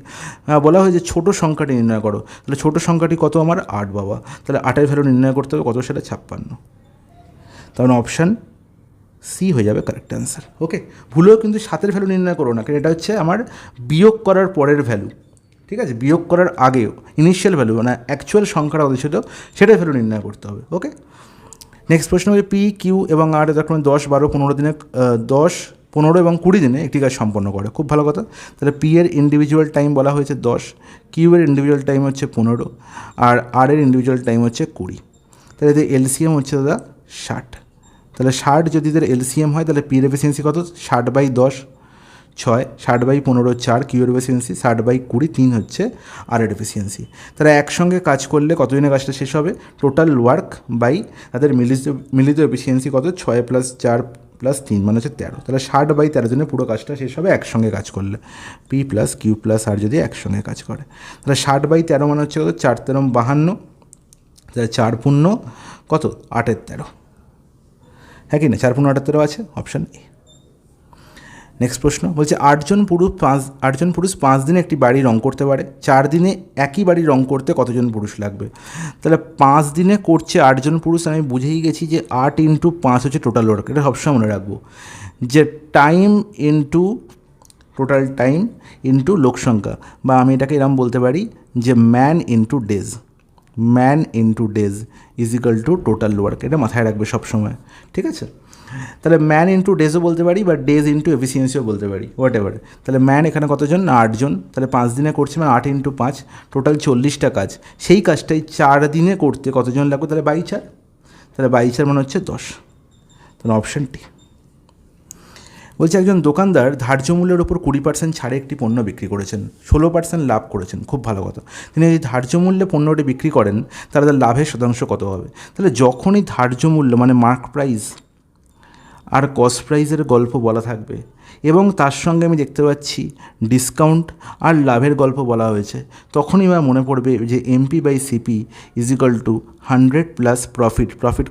বলা হয়েছে ছোটো সংখ্যাটি নির্ণয় করো। তাহলে ছোটো সংখ্যাটি কত আমার? 8 বাবা। তাহলে 8-এর ভ্যালু নির্ণয় করতে হবে কত? সেটা 56। তাহলে অপশান সি হয়ে যাবে কারেক্ট অ্যান্সার। ওকে, ভুলেও কিন্তু 7-এর ভ্যালু নির্ণয় করো না, কারণ এটা হচ্ছে আমার বিয়োগ করার পরের ভ্যালু। ঠিক আছে, বিয়োগ করার আগেও ইনিশিয়াল ভ্যালু, মানে অ্যাকচুয়াল সংখ্যাটা কত ছিল সেটার ভ্যালু নির্ণয় করতে হবে। ওকে, নেক্সট প্রশ্ন হচ্ছে পি, কিউ এবং আর যখন 10, 12, 15 দিনে 10, 15 এবং 20 দিনে একটি কাজ সম্পন্ন করে। খুব ভালো কথা। তাহলে পি এর ইন্ডিভিজুয়াল টাইম বলা হয়েছে 10, কিউ এর ইন্ডিভিজুয়াল টাইম হচ্ছে 15, আর আর এর ইন্ডিভিজুয়াল টাইম হচ্ছে 20। তাহলে এদের এলসিএম হচ্ছে দাদা 60। তাহলে 60 যদি এদের এলসিএম হয় তাহলে পির এফিসিয়েন্সি কত? 60/10 6, 60/15 4, কিউ এর এফিসিয়েন্সি 60/20 3 হচ্ছে আর এর এফিসিয়েন্সি। তারা একসঙ্গে কাজ করলে কতদিনে কাজটা শেষ হবে? টোটাল ওয়ার্ক বাই তাদের মিলিত এফিসিয়েন্সি কত? 6 + 4 + 3 মানে হচ্ছে 13। তাহলে 60/13 দিনে পুরো কাজটা শেষ হবে একসঙ্গে কাজ করলে, পি প্লাস কিউ প্লাস আর যদি একসঙ্গে কাজ করে। তাহলে 60/13 মানে হচ্ছে কত? 4 × 13 = 52। তাহলে 4 × কত? 8-13। হ্যাঁ কি না? 4 × 8-13 আছে, অপশান এ। নেক্সট প্রশ্ন বলছে 8 জন পুরুষ 5 দিনে একটি বাড়ি রং করতে পারে। 4 দিনে একই বাড়ি রং করতে কতজন পুরুষ লাগবে? তাহলে 5 দিনে করছে 8 জন পুরুষ, আমি বুঝেই গেছি যে 8 × 5 হচ্ছে টোটাল ওয়ার্ক। এটা সবসময় মনে রাখবো যে time into total time into লোকসংখ্যা, বা আমি এটাকে এরকম বলতে পারি যে man into days, man into days is equal two total work. এটা মাথায় রাখবে সবসময়, ঠিক আছে? তাহলে ম্যান ইন্টু ডেজও বলতে পারি বা ডেজ ইন্টু এফিসিয়েন্সিও বলতে পারি, হোয়াট এভার। তাহলে ম্যান এখানে কতজন? না 8 জন। তাহলে 5 দিনে করছে মানে 8 × 5 টোটাল 40টা কাজ। সেই কাজটাই 4 দিনে করতে কতজন লাগবে? তাহলে 4/4। তাহলে 4/4 মানে হচ্ছে 10। তাহলে অপশানটি বলছে একজন দোকানদার ধার্য মূল্যের ওপর 20% ছাড়ে একটি পণ্য বিক্রি করেছেন, 16% লাভ করেছেন। খুব ভালো কথা। তিনি যদি ধার্য মূল্যে পণ্যটি বিক্রি করেন তাহলে তার লাভের শতাংশ কত হবে? তাহলে যখনই ধার্য মূল্য মানে মার্ক প্রাইস আর কস্ট প্রাইসের গল্প বলা থাকবে এবং তার সঙ্গে আমি দেখতে পাচ্ছি ডিসকাউন্ট আর লাভের গল্প বলা হয়েছে, তখনই আমার মনে পড়বে যে MP/CP is equal two 100 plus profit. Profit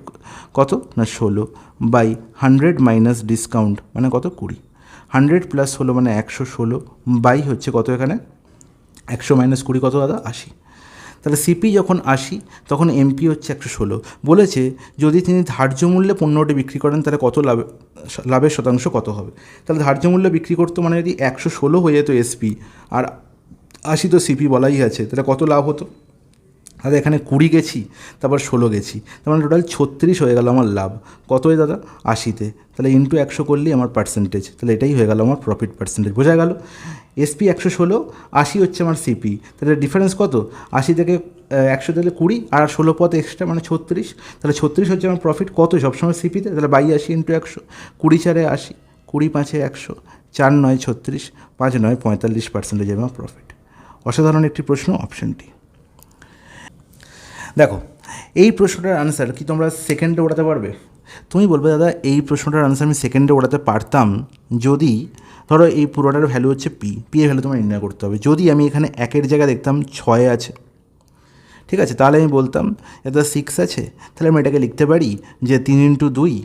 কত? না 16/100 মাইনাস ডিসকাউন্ট মানে কত? 20। 100 + 16 মানে 116 বাই হচ্ছে কত এখানে? 100 - 20 কত দাদা? 80। তাহলে সিপি যখন 80 তখন এমপি হচ্ছে 116। বলেছে যদি তিনি ধার্য মূল্যে পণ্যটি বিক্রি করেন তাহলে কত লাভের শতাংশ কত হবে? তাহলে ধার্য মূল্যে বিক্রি করতো মানে যদি 116 হয়ে যেত এসপি আর 80 তো সিপি বলাই আছে, তাহলে কত লাভ হতো? তাহলে এখানে 20 গেছি, তারপর 16 গেছি, তার মানে টোটাল 36 হয়ে গেল আমার লাভ। কত হয় দাদা? 80-তে। তাহলে ইন্টু 100 করলেই আমার পার্সেন্টেজ, তাহলে এটাই হয়ে গেল আমার প্রফিট পার্সেন্টেজ। বোঝা গেল? এসপি 116, 80 হচ্ছে আমার সিপি। তাহলে ডিফারেন্স কত? 80 থেকে 100 দিলে 20 আর 16 পদ এক্সট্রা মানে 36। তাহলে 36 হচ্ছে আমার প্রফিট। কত? সবসময় সিপিতে। তাহলে 82 ইন্টু 100, 20 × 4 = 80, 20 × 5 = 100, 4 × 9 = 36, 5 × 9 = 45% আমার প্রফিট। অসাধারণ একটি প্রশ্ন, অপশানটি। দেখো এই প্রশ্নটার আনসার কি তোমরা সেকেন্ডে ওড়াতে পারবে? তুমি বলবে দাদা এই প্রশ্নটার আনসার আমি সেকেন্ডে ওড়াতে পারতাম যদি ধরো এই পুরোটার ভ্যালু হচ্ছে পি এর ভ্যালু তোমার নির্ণয় করতে হবে। যদি আমি এখানে 1-এর জায়গায় দেখতাম 6 আছে, ঠিক আছে, তাহলে আমি বলতাম এটা 6 আছে, তাহলে আমি এটাকে লিখতে পারি যে 3 × 2,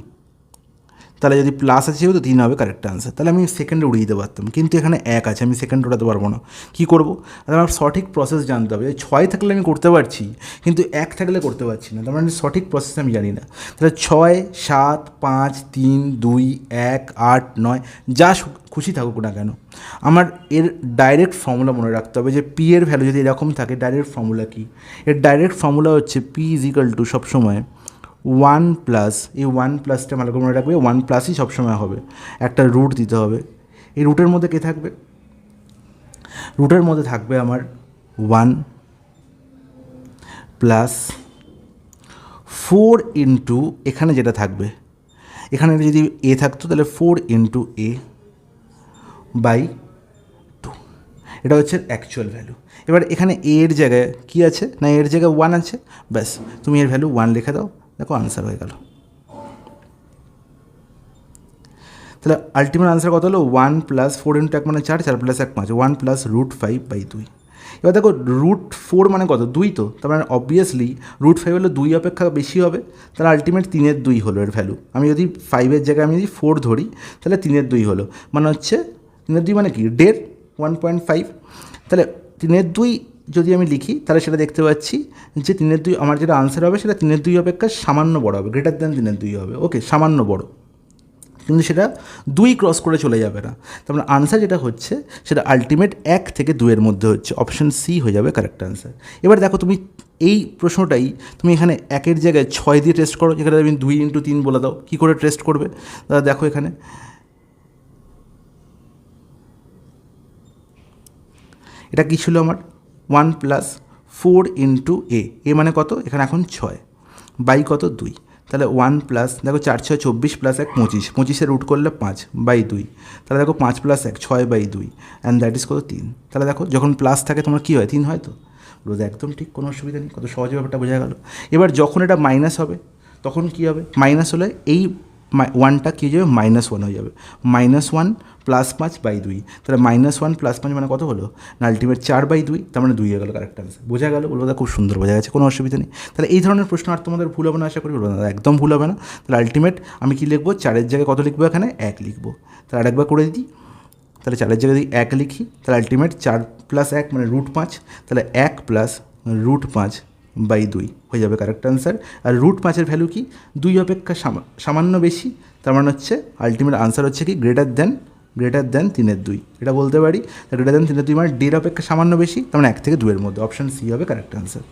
তাহলে যদি প্লাস আছে যেহেতু 3 হবে কারেক্ট আনসার। তাহলে আমি সেকেন্ডে উড়িয়ে দিতে পারতাম, কিন্তু এখানে 1 আছে, আমি সেকেন্ড ওড়াতে পারবো না। কী করবো? আমার সঠিক প্রসেস জানতে হবে। 6 থাকলে আমি করতে পারছি, কিন্তু 1 থাকলে করতে পারছি না, তার মানে সঠিক প্রসেস আমি জানি না। তাহলে 6, 7, 5, 3, 2, 1, 8, 9 যা খুশি থাকুক না কেন, আমার এর ডাইরেক্ট ফর্মুলা মনে রাখতে হবে যে পি এর ভ্যালু যদি এরকম থাকে ডাইরেক্ট ফর্মুলা কী? এর ডাইরেক্ট ফর্মুলা হচ্ছে পি ইজ ইকাল টু সবসময় 1+, এই 1+টা ভালো করে মনে রাখবে, 1+ই সবসময় হবে, একটা রুট দিতে হবে। এই রুটের মধ্যে কে থাকবে? রুটের মধ্যে থাকবে আমার 1 প্লাস 4 ইন্টু এখানে যেটা থাকবে, এখানে যদি এ থাকতো তাহলে 4 ইন্টু এ বাই 2, এটা হচ্ছে অ্যাকচুয়াল ভ্যালু। এবার এখানে এ এর জায়গায় কী আছে না, এর জায়গায় 1 আছে, ব্যাস তুমি এর ভ্যালু 1 লিখে দাও, দেখো আনসার হয়ে গেল। তাহলে আলটিমেট আনসার কত হলো? 1 প্লাস 4 ইন্টু 1 মানে 4, 4 প্লাস 1 5, 1 প্লাস √5/2। এবার দেখো √4 মানে কত? 2 তো, তার মানে অবভিয়াসলি √5 হলো 2 অপেক্ষা বেশি হবে, তাহলে আলটিমেট 3/2 হলো এর ভ্যালু। আমি যদি 5-এর জায়গায় আমি যদি 4 ধরি তাহলে 3/2 হলো, মানে হচ্ছে 3/2 মানে কি 1.5, 1.5। তাহলে 3/2 যদি আমি লিখি তাহলে সেটা দেখতে পাচ্ছি যে 3/2 আমার যেটা আনসার হবে সেটা 3/2 অপেক্ষা সামান্য বড় হবে, গ্রেটার দ্যান 3/2 হবে। ওকে, সামান্য বড়, কিন্তু সেটা 2 ক্রস করে চলে যাবে না। তার মানে আনসার যেটা হচ্ছে সেটা আলটিমেট 1 থেকে 2 এর মধ্যে হচ্ছে, অপশন সি হয়ে যাবে কারেক্ট আনসার। এবার দেখো তুমি এই প্রশ্নটাই তুমি এখানে 1-এর জায়গায় 6 দিয়ে টেস্ট করো, যেখানে তুমি 2 ইন্টু 3 বলে দাও, কী করে টেস্ট করবে? দাদা দেখো এখানে এটা কী ছিল আমার 1 প্লাস 4 ইন্টু এ মানে কত? এখানে এখন 6 বাই কত 2, তাহলে 1 প্লাস দেখো 4 6 24 প্লাস 1 25, 25-এর রুট করলে 5/2, তাহলে দেখো 5 প্লাস 1 6/2 অ্যান্ড দ্যাট ইজ কত 3। তাহলে দেখো যখন প্লাস থাকে তোমার কী হয়? 3 হয় তো। রোজ একদম ঠিক, কোনো অসুবিধা নেই, কত সহজে ব্যাপারটা বোঝা গেল। এবার যখন এটা মাইনাস হবে তখন কী হবে? মাইনাস হলে এই 1টা কী হয়ে যাবে? -1 হয়ে যাবে। -1 প্লাস 5/2, তাহলে -1 প্লাস 5 মানে কত হলো? না আলটিমেট 4/2, তার মানে 2 হয়ে গেলো কারেক্ট আনসার। বোঝা গেল? বলবো খুব সুন্দর বোঝা গেছে, কোনো অসুবিধা নেই। তাহলে এই ধরনের প্রশ্ন আর তোমাদের ভুল হবে না আশা করি? বলবো না একদম ভুল হবে না। তাহলে আলটিমেট আমি কী লিখবো? 4-এর জায়গায় কত লিখবো? এখানে 1 লিখবো। তাহলে আরেকবার করে দিই, তাহলে 4-এর জায়গায় যদি 1 লিখি তাহলে আলটিমেট 4 প্লাস 1 মানে √5, তাহলে 1 প্লাস √5/2 হয়ে যাবে কারেক্ট আনসার। আর √5-এর ভ্যালু কি? 2 অপেক্ষা সামান্য বেশি, তার মানে হচ্ছে আলটিমেট আনসার হচ্ছে কি গ্রেটার দ্যান 3/2, এটা বলতে পারি। গ্রেটার দ্যান 3/2 মানে 1.5 অপেক্ষা সামান্য বেশি, তার মানে 1 থেকে 2 এর মধ্যে, অপশন সি হবে কারেক্ট আনসার।